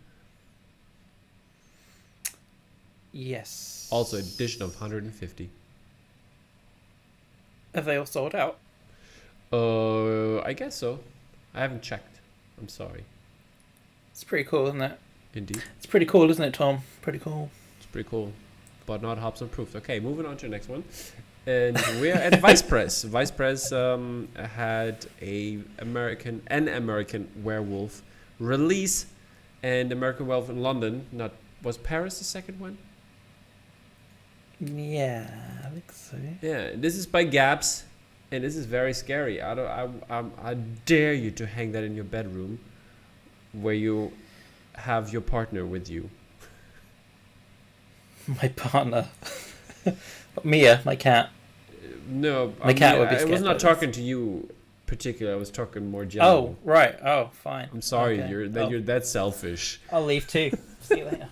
Yes. Also, edition of 150. Have they all sold out? I guess so. I haven't checked. I'm sorry. It's pretty cool, isn't it? Indeed. It's pretty cool, isn't it, Tom? Pretty cool. It's pretty cool, but not Hobson proof. Okay, moving on to the next one. And we're at Vice Press. Vice Press had an American Werewolf release, and American Werewolf in London. Was Paris the second one? Yeah, I think so. Yeah, this is by Gaps, and this is very scary. I dare you to hang that in your bedroom, where you have your partner with you. My partner. Mia, my cat. No, My cat would be I scared was not by talking to you particularly. I was talking more general. Oh, right. Oh, fine. I'm sorry, Okay. you're that selfish. I'll leave too. See you later.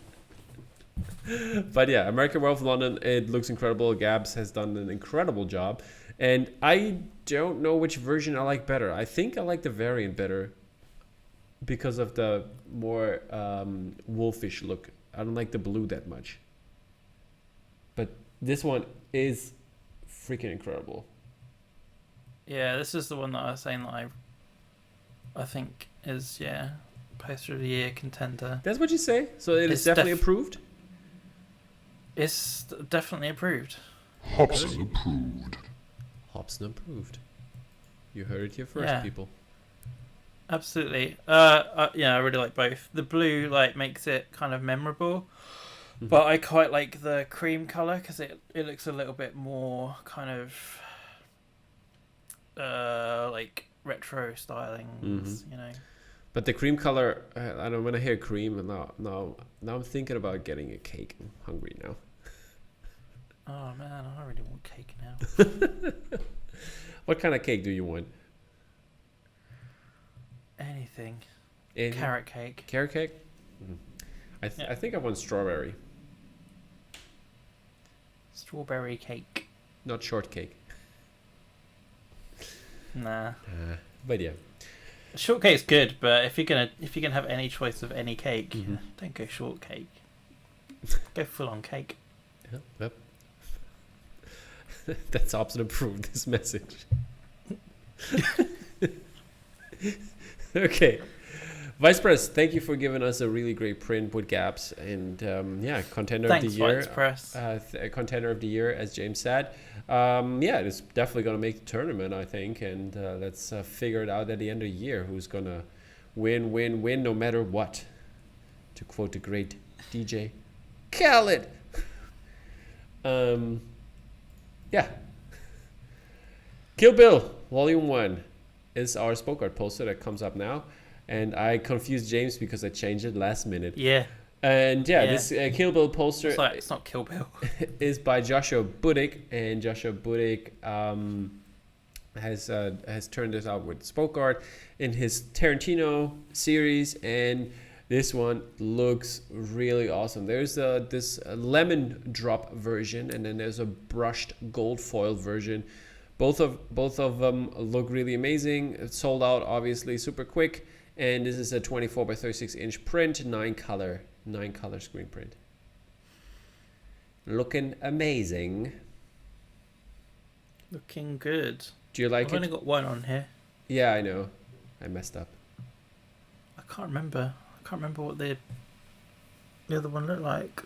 But yeah, American Werewolf London, it looks incredible. Gabs has done an incredible job. And I don't know which version I like better. I think I like the variant better because of the more wolfish look. I don't like the blue that much. But this one is freaking incredible. Yeah, this is the one that I was saying that I think is, poster of the year contender. That's what you say? So it is definitely approved? It's definitely approved. Hobson approved. Hobson approved. You heard it here first, people. Absolutely. I really like both. The blue makes it kind of memorable, but I quite like the cream color because it looks a little bit more kind of retro stylings, But the cream color, I don't. When I hear cream, now I'm thinking about getting a cake. I'm hungry now. Oh man, I really want cake now. What kind of cake do you want? Anything. Anything? Carrot cake. Carrot cake? I think I want strawberry. Strawberry cake. Not shortcake. Nah. But yeah. Shortcake's good, but if you're gonna have any choice of any cake, don't go shortcake. Go full on cake. Yep. That's Hobson approved, this message. Okay. Vice Press, thank you for giving us a really great print with gaps. And contender of the year. Vice Press. Contender of the year, as James said. It's definitely going to make the tournament, I think. And let's figure it out at the end of the year who's going to win no matter what. To quote the great DJ Khaled. Kill Bill Volume 1 is our spoke art poster that comes up now, and I confused James because I changed it last minute. This Kill Bill poster it's not Kill Bill. is by Joshua Buddick, and Joshua Buddick has turned this out with spoke art in his Tarantino series, and this one looks really awesome. There's this lemon drop version, and then there's a brushed gold foil version. Both of them look really amazing. It's sold out, obviously, super quick. And this is a 24 by 36 inch print, 9 color screen print. Looking amazing. Looking good. Do you like I've it? only got one on here. Yeah, I know. I messed up. I can't remember what the other one looked like.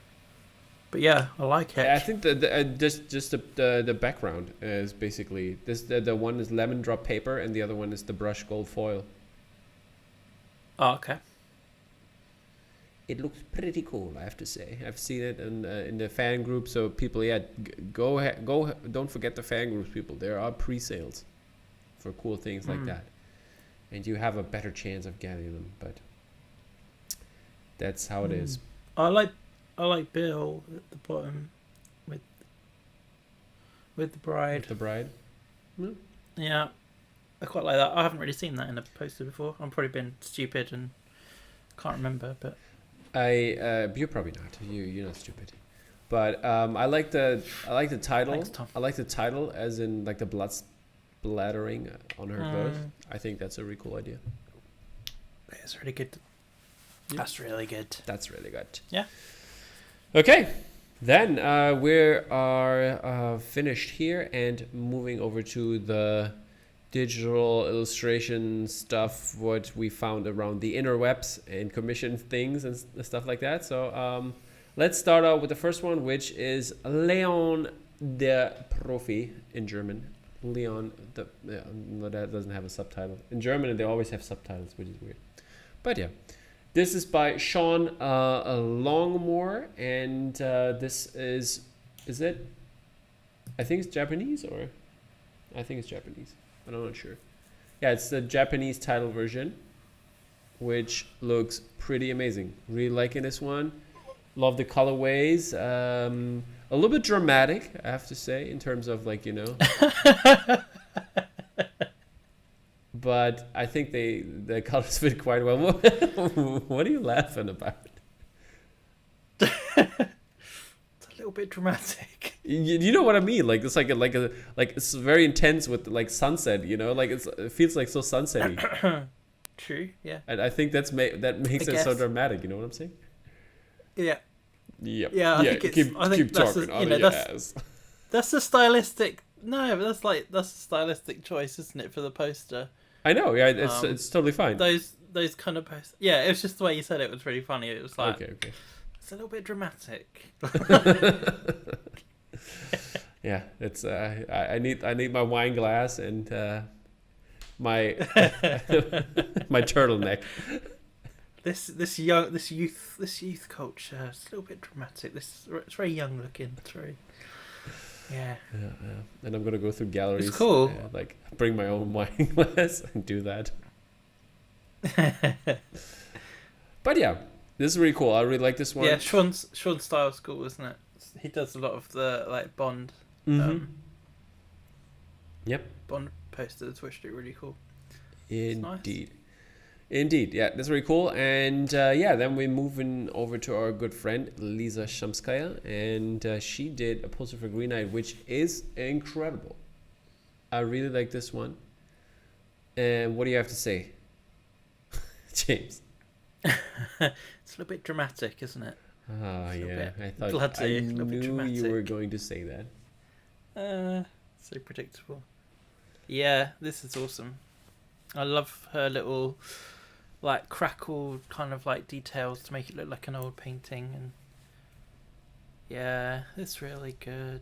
But yeah, I like it. I think the background is basically this. The one is lemon drop paper, and the other one is the brush gold foil. Oh, okay. It looks pretty cool, I have to say. I've seen it in the fan group, so people, go. Don't forget the fan groups, people. There are pre-sales for cool things like that, and you have a better chance of getting them. But that's how it is. I like Bill at the bottom with the bride. With the bride? Mm. Yeah, I quite like that. I haven't really seen that in a poster before. I've probably been stupid and can't remember, but you're probably not. You're not stupid. But I like the title. Thanks, Tom. I like the title as in like the blood splattering on her clothes. I think that's a really cool idea. It's really good. Yeah. That's really good. That's really good. Yeah. Okay, then we are finished here and moving over to the digital illustration stuff, what we found around the interwebs and commissioned things and stuff like that. So let's start out with the first one, which is Leon der Profi in German. Leon, that doesn't have a subtitle. In German, they always have subtitles, which is weird. But yeah. This is by Sean Longmore, and this is it? I think it's Japanese, or? I think it's Japanese, but I'm not sure. Yeah, it's the Japanese title version, which looks pretty amazing. Really liking this one. Love the colorways. A little bit dramatic, I have to say, in terms of like, you know. But I think the colors fit quite well. What are you laughing about? It's a little bit dramatic. You know what I mean? Like it's like it's very intense with like sunset. You know, like it feels like so sunsetty. True. Yeah. And I think that makes it so dramatic. You know what I'm saying? Yeah. Yep. Yeah. I think keep that's talking. that's the stylistic. No, but that's a stylistic choice, isn't it, for the poster? I know. Yeah, it's totally fine. Those kind of posters. Yeah, it was just the way you said it was really funny. It was like okay. It's a little bit dramatic. Yeah, it's I need my wine glass and my my turtleneck. This youth culture. It's a little bit dramatic. It's very young looking. It's very yeah. And I'm gonna go through galleries. It's cool. Like bring my own wine glass and do that. But yeah, this is really cool. I really like this one. Yeah, Sean's style school, isn't it? He does a lot of the like Bond. Yep. Bond posters, which are really cool. Indeed. Indeed, yeah, that's really cool. And then we're moving over to our good friend Lisa Shamskaya, and she did a poster for Green Knight, which is incredible. I really like this one. And what do you have to say, James? It's a little bit dramatic, isn't it? Oh yeah, I thought bloody, I knew you were going to say that. So predictable. Yeah, this is awesome. I love her little, like, crackled kind of like details to make it look like an old painting, and yeah, it's really good.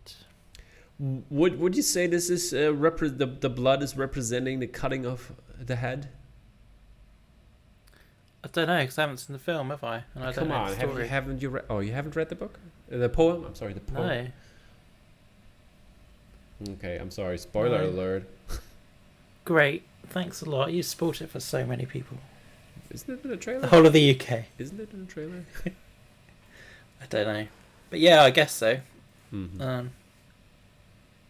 Would you say this is the blood is representing the cutting of the head? I don't know, because I haven't seen the film, have I? And I Come don't know on, the story. haven't you read? Oh, you haven't read the book, the poem. I'm sorry, the poem. No. Okay, I'm sorry. Spoiler alert. Great, thanks a lot. You spoiled it for so many people. Isn't it in the trailer? The whole of the UK. Isn't it in the trailer? I don't know, but yeah, I guess so. Mm-hmm.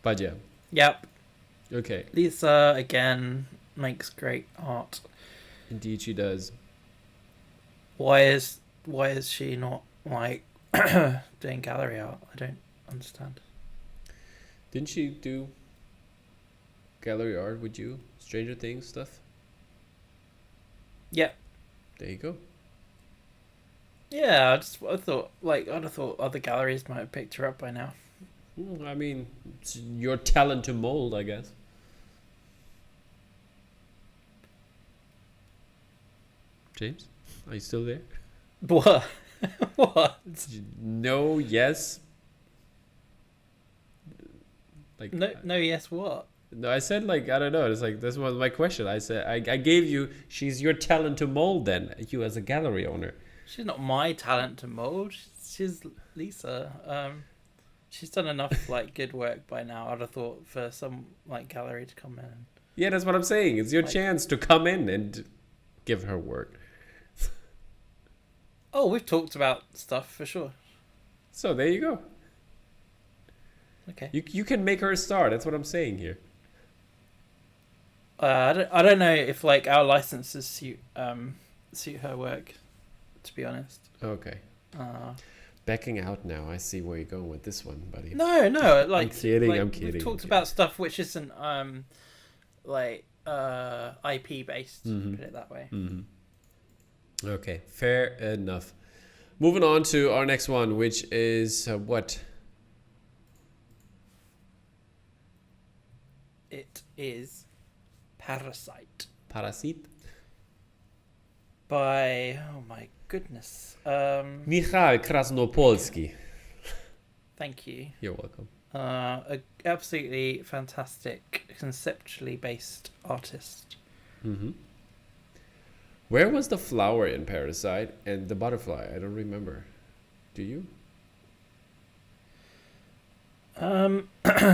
But yeah. Yep. Okay. Lisa again makes great art. Indeed, she does. Why is she not like doing gallery art? I don't understand. Didn't she do gallery art with you? Stranger Things stuff? Yeah. There you go. Yeah, I'd have thought other galleries might have picked her up by now. I mean, it's your talent to mold, I guess. James, are you still there? What? What? No, yes. Like no, yes, what? No, I said like I don't know. It's like this was my question. I said I gave you. She's your talent to mold. Then you as a gallery owner. She's not my talent to mold. She's Lisa. She's done enough like good work by now. I'd have thought for some like gallery to come in. Yeah, that's what I'm saying. It's your chance to come in and give her work. Oh, we've talked about stuff for sure. So there you go. Okay. You can make her a star. That's what I'm saying here. I don't know if like our licenses suit her work, to be honest. Okay. Backing out now. I see where you're going with this one, buddy. No, like I'm kidding. We've talked about stuff which isn't like IP based. Mm-hmm. Put it that way. Mm-hmm. Okay, fair enough. Moving on to our next one, which is what? It is Parasite. Parasite? By, oh my goodness. Michal Krasnopolski. Thank you. You're welcome. A absolutely fantastic, conceptually based artist. Mm-hmm. Where was the flower in Parasite and the butterfly? I don't remember. Do you?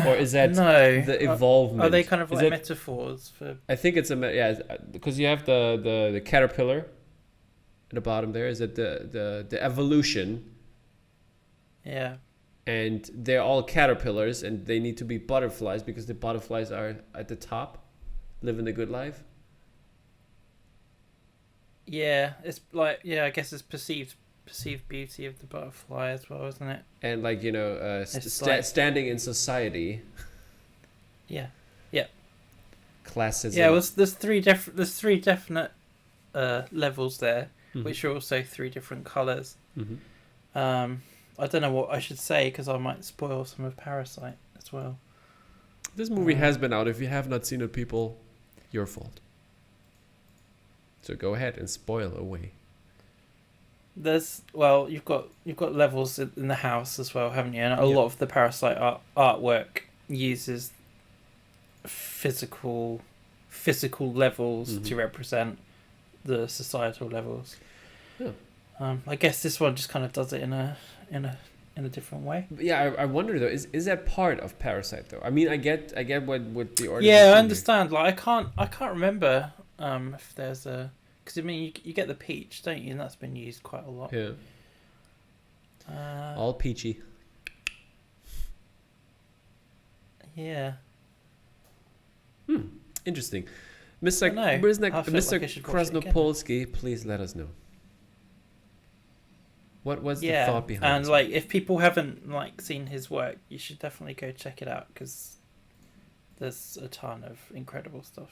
or is that No. the evolvement? Are they kind of Is like it- metaphors for? I think it's because you have the caterpillar at the bottom there. Is it the evolution? Yeah. And they're all caterpillars, and they need to be butterflies because the butterflies are at the top, living the good life. Yeah, it's like I guess it's perceived beauty of the butterfly as well, isn't it? And like It's like- standing in society, Yeah. classism. Yeah, well, there's three definite levels there, Mhm. which are also three different colors. Mhm. I don't know what I should say because I might spoil some of Parasite as well. This movie has been out. If you have not seen it, people, your fault. So go ahead and spoil away. You've got levels in the house as well, haven't you? And a Yeah. lot of the Parasite artwork uses physical levels to represent the societal levels. Yeah. I guess this one just kind of does it in a different way. But yeah, I wonder though, is that part of Parasite though? I mean, I get what the artist. Yeah, I understand. Like I can't remember if there's a, because I mean you get the peach, don't you? And that's been used quite a lot. Yeah. All peachy. Yeah. Interesting. I don't know. I feel Mr. like I should watch it again. Krasnopolsky, please let us know. What was the thought behind and this? like if people haven't like seen his work, you should definitely go check it out because there's a ton of incredible stuff.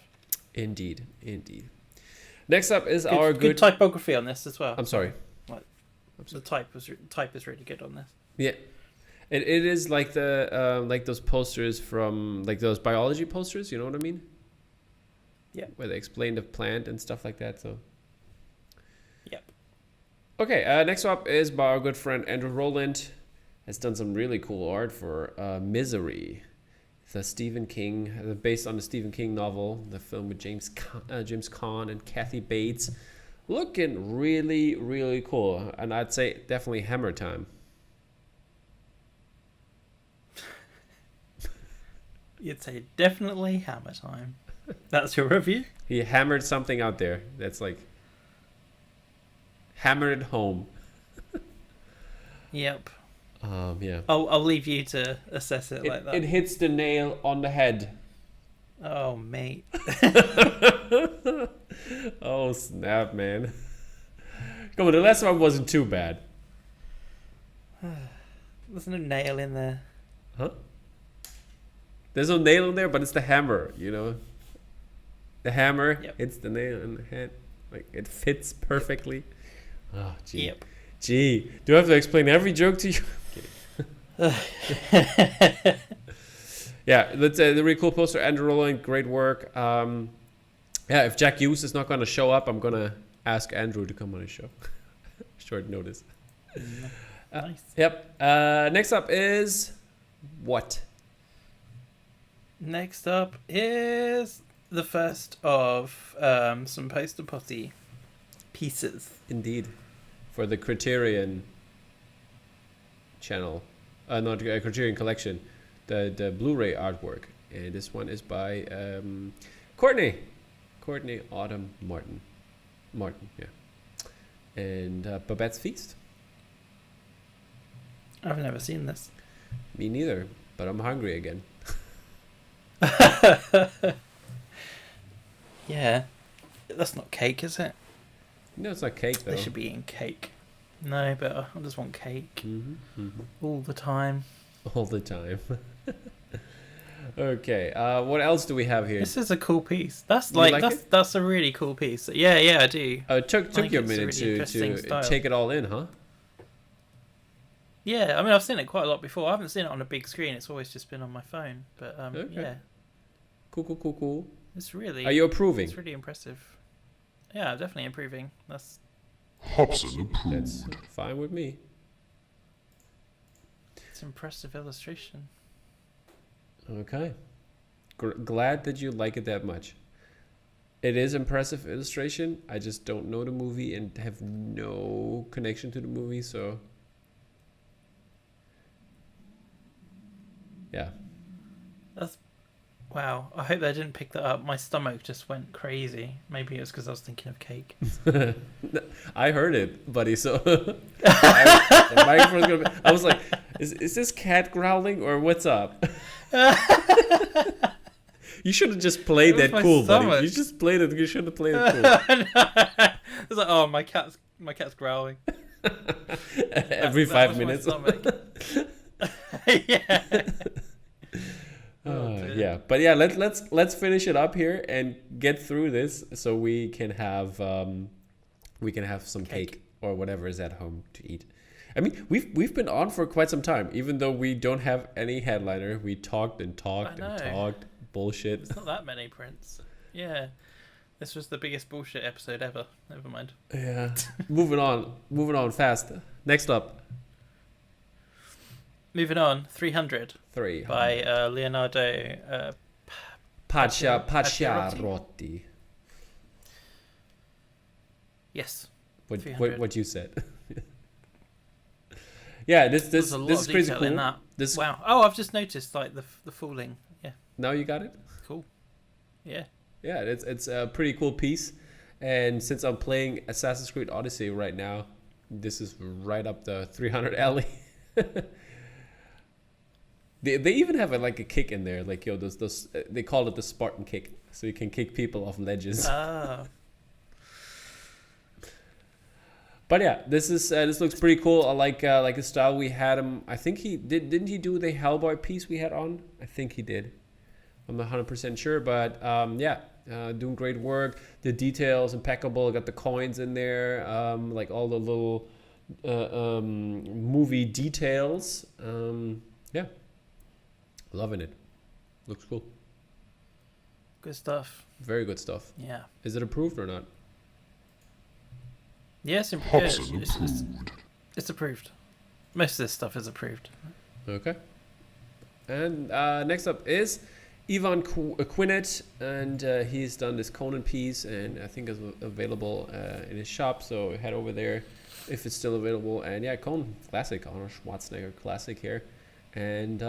Indeed. Next up is our good typography on this as well. I'm sorry. The type is really good on this. Yeah. It is like the like those posters from like those biology posters, you know what I mean? Yeah. Where they explain the plant and stuff like that. So. Yep. Okay. Next up is by our good friend Andrew Rowland. Has done some really cool art for Misery, the Stephen King, based on the Stephen King novel, the film with James Caan and Kathy Bates. Looking really, really cool, and I'd say definitely Hammer time. You'd say definitely Hammer time. That's your review? He hammered something out there that's like hammered it home. Yep. Yeah. I'll leave you to assess it like that. It hits the nail on the head. Oh, mate. Oh, snap, man. Come on, the last one wasn't too bad. There's no nail in there. Huh? There's no nail in there, but it's the hammer, you know? The hammer hits the nail in the head. Like, it fits perfectly. Oh, gee. Yep. Gee, do I have to explain every joke to you? Yeah, that's a really cool poster. Andrew Rowland, great work. Yeah, if Jack Hughes is not going to show up, I'm going to ask Andrew to come on his show. Short notice. Nice. Yep. Next up is what? Next up is the first of some poster potty pieces. Indeed. For the Criterion channel. Not Criterion Collection. The Blu-ray artwork. And this one is by Courtney Autumn Martin, yeah. And Babette's Feast. I've never seen this. Me neither, but I'm hungry again. Yeah. That's not cake, is it? No, it's not cake though. They should be eating cake. No, but I just want cake Mm-hmm. all the time. All the time. Okay, what else do we have here? This is a cool piece. That's You like, like that's a really cool piece. Yeah, I do. It took think you a it's a minute really interesting to style. take it all in, huh? Yeah, I mean I've seen it quite a lot before. I haven't seen it on a big screen. It's always just been on my phone. But Okay. yeah, Cool. it's really. Are you approving? It's really impressive. Yeah, definitely improving. That's Hobson That's approved. fine with me. it's impressive illustration. Okay. Glad that you like it that much. It is impressive illustration. I just don't know the movie and have no connection to the movie, so yeah. Wow. I hope they didn't pick that up. My stomach just went crazy. Maybe it was because I was thinking of cake. I heard it, buddy. So the microphone's gonna be, I was like, is this cat growling or what's up? You should have just played that cool, buddy. You just played it. You should have played it cool. It's like, oh, my cat's growling. Every 5 minutes. Yeah. Yeah, but yeah, let's finish it up here and get through this so we can have some cake or whatever is at home to eat. I mean, we've been on for quite some time, even though we don't have any headliner. We talked and talked and talked bullshit. It's not that many prints. Yeah, this was the biggest bullshit episode ever. Never mind. Yeah. moving on fast. Next up. Moving on, 300. 3 by Leonardo Pacciarotti. Yes. What you said. Yeah, this is crazy cool. In that. Wow. Oh, I've just noticed like the falling. Yeah. Now you got it? Cool. Yeah. Yeah, it's a pretty cool piece. And since I'm playing Assassin's Creed Odyssey right now, this is right up the 300 alley. They even have a kick in there, like those they call it the Spartan kick, so you can kick people off ledges. Ah. But yeah, this looks pretty cool. I like the style we had him. I think he didn't he do the Hellboy piece we had on? I think he did. I'm not 100% sure, but doing great work. The details impeccable. Got the coins in there, like all the little movie details. Yeah. Loving it. Looks cool. Good stuff. Very good stuff. Yeah. Is it approved or not? Yes, it's approved. Most of this stuff is approved. Okay. And next up is Ivan Quinet, and he's done this Conan piece, and I think it's available in his shop, so head over there if it's still available. And yeah, Conan classic, Arnold Schwarzenegger classic here. And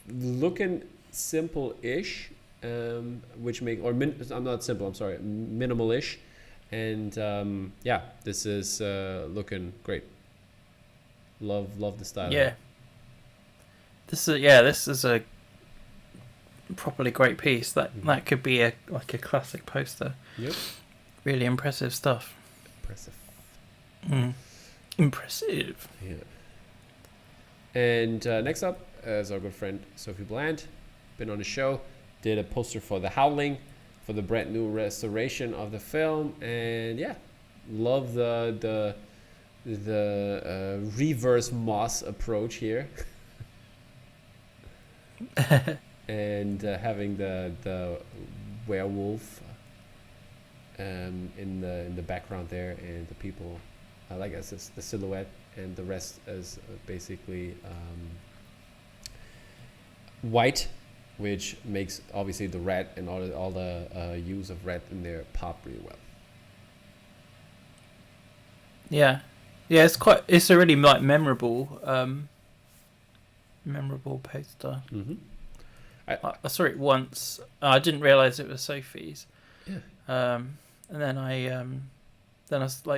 looking simple-ish, which I'm not simple, I'm sorry, minimal-ish. And yeah, this is looking great. Love the style. Yeah. This is a properly great piece. That could be a classic poster. Yep. Really impressive stuff. Impressive. Yeah. And next up is our good friend Sophie Bland. Been on the show. Did a poster for the Howling, for the brand new restoration of the film, and yeah, love the reverse moss approach here. And having the werewolf in the background there, and the people, like I said, the silhouette, and the rest is basically white, which makes obviously the red and all the use of red in there pop really well. Yeah, it's a really memorable poster. Mm-hmm. I saw it once. I didn't realize it was Sophie's. Yeah. And then I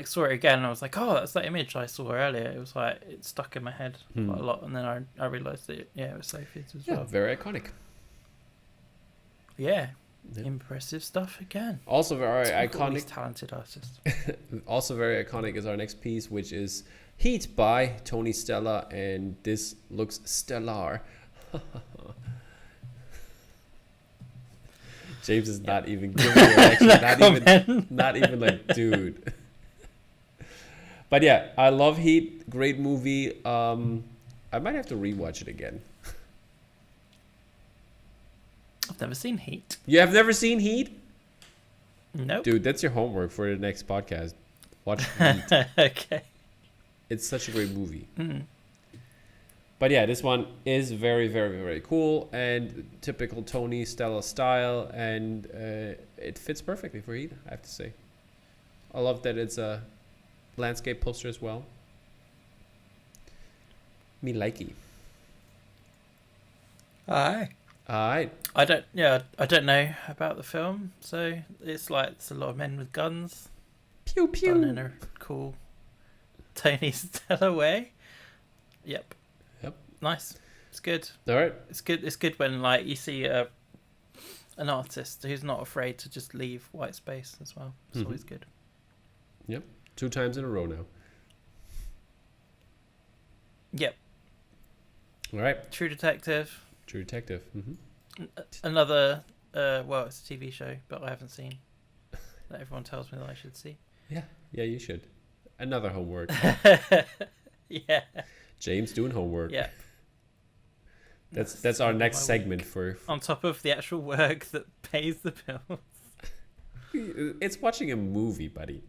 saw it again, and I was like, oh, that's that image I saw earlier. It was like it stuck in my head quite a lot, and then I realized that it was Sophie's as well. Yeah, very iconic. Yeah. Impressive stuff again. Also very iconic. These talented artists. Also very iconic is our next piece, which is Heat by Tony Stella, and this looks stellar. James is not even giving a reaction. not even like, dude. But yeah, I love Heat. Great movie. I might have to rewatch it again. I've never seen Heat. You have never seen Heat? Nope. Dude, that's your homework for the next podcast. Watch Heat. Okay. It's such a great movie. Mm. But yeah, this one is very, very, very cool, and typical Tony Stella style, and it fits perfectly for Heat, I have to say. I love that it's a landscape poster as well. Me likey. Aye. Alright. I don't know about the film, so it's like it's a lot of men with guns. Pew Done in pew. a cool Tony Stella way. Yep. Nice. It's good. Alright. It's good. It's good when like you see an artist who's not afraid to just leave white space as well. It's always good. Yep. 2 times in a row now. Yep. Alright. True Detective. True Detective. Another. Well, it's a TV show, but I haven't seen. That everyone tells me that I should see. Yeah, you should. Another homework. Yeah. James doing homework. Yeah. That's our next segment for. On top of the actual work that pays the bills. It's watching a movie, buddy.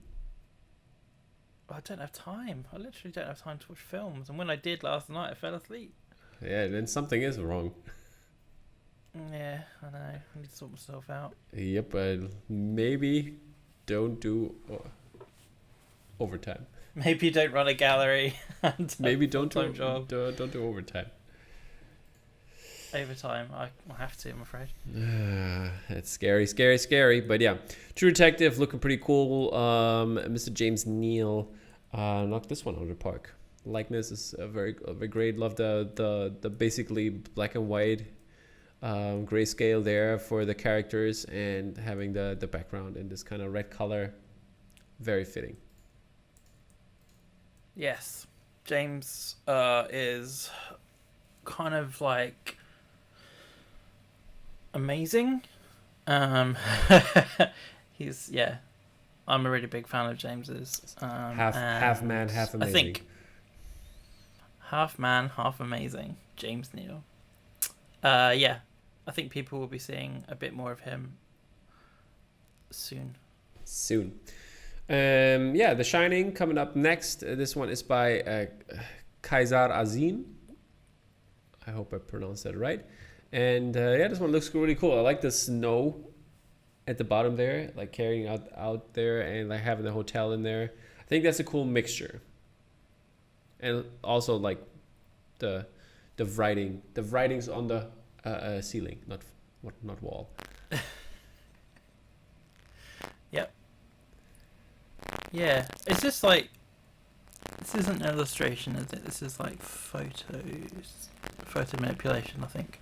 I don't have time. I literally don't have time to watch films. And when I did last night, I fell asleep. Yeah, then something is wrong. Yeah, I know. I need to sort myself out. Yep, maybe don't do overtime. Maybe you don't run a gallery. And Maybe don't do job. don't do overtime. Overtime. I have to, I'm afraid. It's scary. But yeah, True Detective looking pretty cool. Mr. James Neal knocked this one out of the park. Likeness is very great. Love the basically black and white grayscale there for the characters, and having the background in this kind of red color. Very fitting. Yes. James is kind of like amazing. He's I'm a really big fan of James's. Half man, half amazing. I think half man, half amazing. James Neal. I think people will be seeing a bit more of him soon. The Shining coming up next. This one is by Kaysar Azim. I hope I pronounced that right. And this one looks really cool. I like the snow at the bottom there, like carrying out there, and like having the hotel in there. I think that's a cool mixture. And also like the writings on the ceiling, not wall. Yep. Yeah, it's just like, this isn't an illustration, is it? This is like photo manipulation, I think.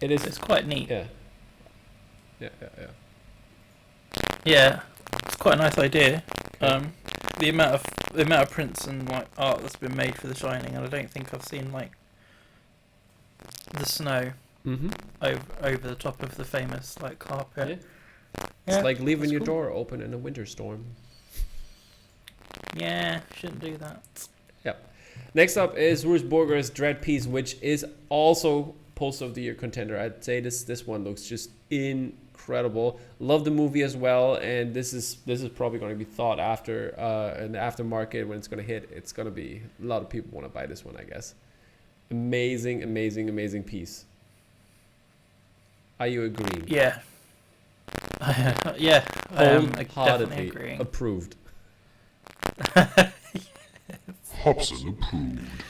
It is. It's quite neat. Yeah. Yeah, it's quite a nice idea. The amount of prints and like art that's been made for The Shining, and I don't think I've seen like the snow over the top of the famous like carpet. It's like leaving your door open in a winter storm. Yeah, shouldn't do that. Yep. Next up is Roose Borger's Dredd piece, which is also Poster of the Year contender. I'd say this one looks just incredible. Love the movie as well, and this is probably going to be thought after in the aftermarket when it's going to hit. It's going to be a lot of people want to buy this one, I guess. Amazing piece. Are you agreeing? Yeah. Yeah, I am definitely Wholeheartedly agreeing. approved. Hobson approved.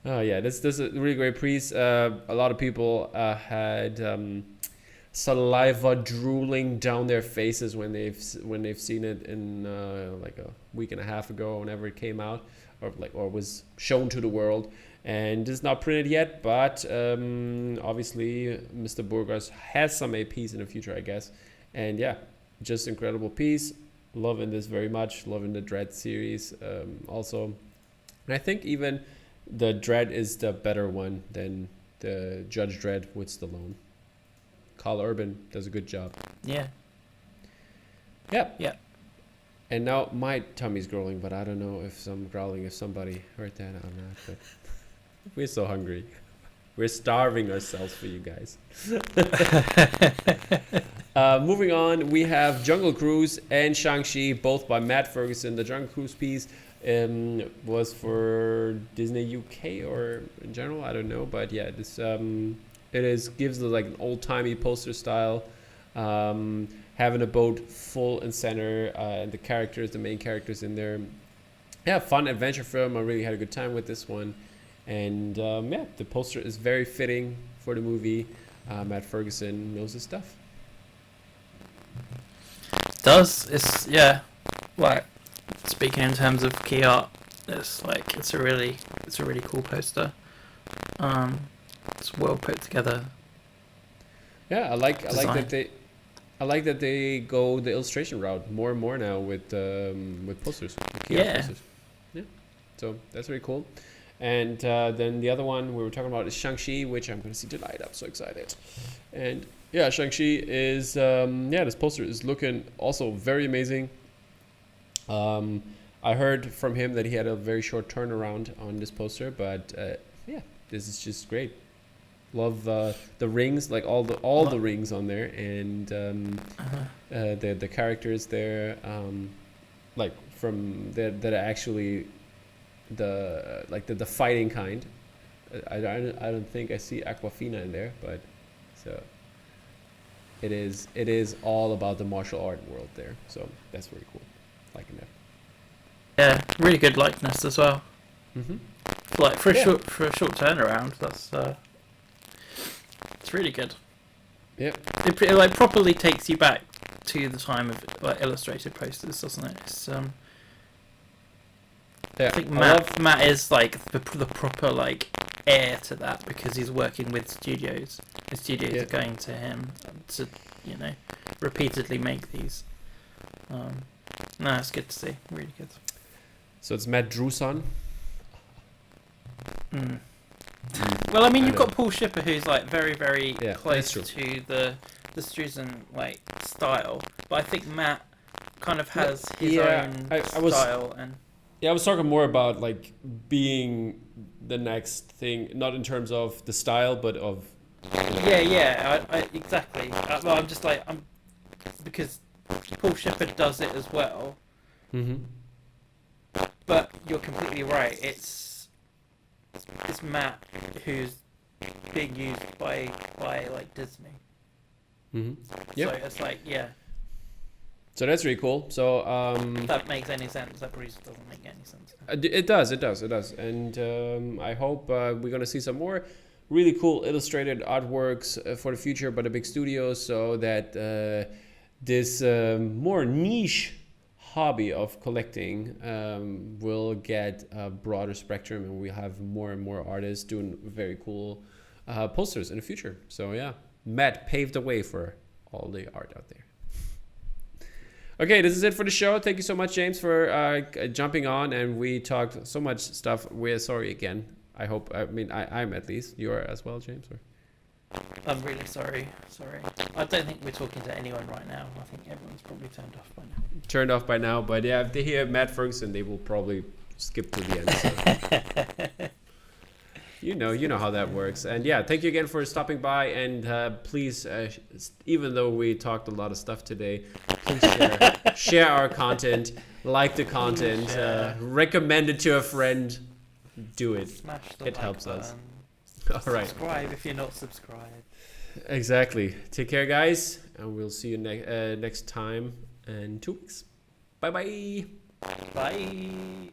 Oh yeah, this is a really great piece. A lot of people had saliva drooling down their faces when they've seen it in like a week and a half ago, whenever it came out, or was shown to the world. And it's not printed yet, but obviously Mr. Burgos has some APs in the future, I guess. And yeah, just incredible piece. Loving this very much. Loving the Dredd series also. And I think even the Dredd is the better one than the Judge Dredd with Stallone. Carl Urban does a good job. Yeah. Yep. Yeah. And now my tummy's growling, but I don't know if somebody heard that or not. But we're so hungry. We're starving ourselves for you guys. Moving on, we have Jungle Cruise and Shang Chi, both by Matt Ferguson. The Jungle Cruise piece was for Disney UK or in general, I don't know. But yeah, this gives it like an old-timey poster style. Having a boat full and center, and the main characters in there. Yeah, fun adventure film. I really had a good time with this one. And the poster is very fitting for the movie. Matt Ferguson knows his stuff. It's yeah, like speaking in terms of key art, it's a really cool poster. It's well put together. Yeah, I like that they go the illustration route more and more now with posters, with key art posters. Yeah, so that's very cool. And then the other one we were talking about is Shang Chi, which I'm going to see tonight. I'm so excited. And yeah, Shang Chi is this poster is looking also very amazing. I heard from him that he had a very short turnaround on this poster, but this is just great. Love the rings, like all the rings on there, and the characters there, like from that are actually the fighting kind. I don't think I see Aquafina in there, but so it is all about the martial art world there. So that's very cool. Liking that. Yeah, really good likeness as well. Mm-hmm. Like for a short turnaround, that's it's really good. Yeah. It like properly takes you back to the time of like illustrated posters, doesn't it? It's I think Matt is like the proper like heir to that because he's working with studios. The studios are going to him to repeatedly make these. No, it's good to see. Really good. So it's Matt Druson. Well, I mean, you've got Paul Shipper, who's like very, very close to the Struzan like style, but I think Matt kind of has his own style. I was talking more about like being the next thing, not in terms of the style, but of. I exactly. Well, I'm just like because Paul Shipper does it as well. Mm-hmm. But you're completely right. It's Matt who's being used by like Disney. Mm-hmm. Yeah. So it's like So that's really cool. So if that makes any sense. That probably doesn't make any sense. It does. And I hope we're gonna see some more really cool illustrated artworks for the future by the big studios, so that this more niche hobby of collecting will get a broader spectrum, and we have more and more artists doing very cool posters in the future. So yeah, Matt paved the way for all the art out there. Okay, this is it for the show. Thank you so much, James, for jumping on, and we talked so much stuff. We're sorry again. I'm at least. You're as well, James? Or? I'm really sorry. I don't think we're talking to anyone right now. I think everyone's probably turned off by now. But yeah, if they hear Matt Ferguson, they will probably skip to the end. So. You know how that works. And yeah, thank you again for stopping by. And please, even though we talked a lot of stuff today, please share our content, like the content, recommend it to a friend. Do it. Smash the it helps button. us. All right. Subscribe if you're not subscribed. Exactly. Take care, guys, and we'll see you next time in 2 weeks. Bye-bye. Bye.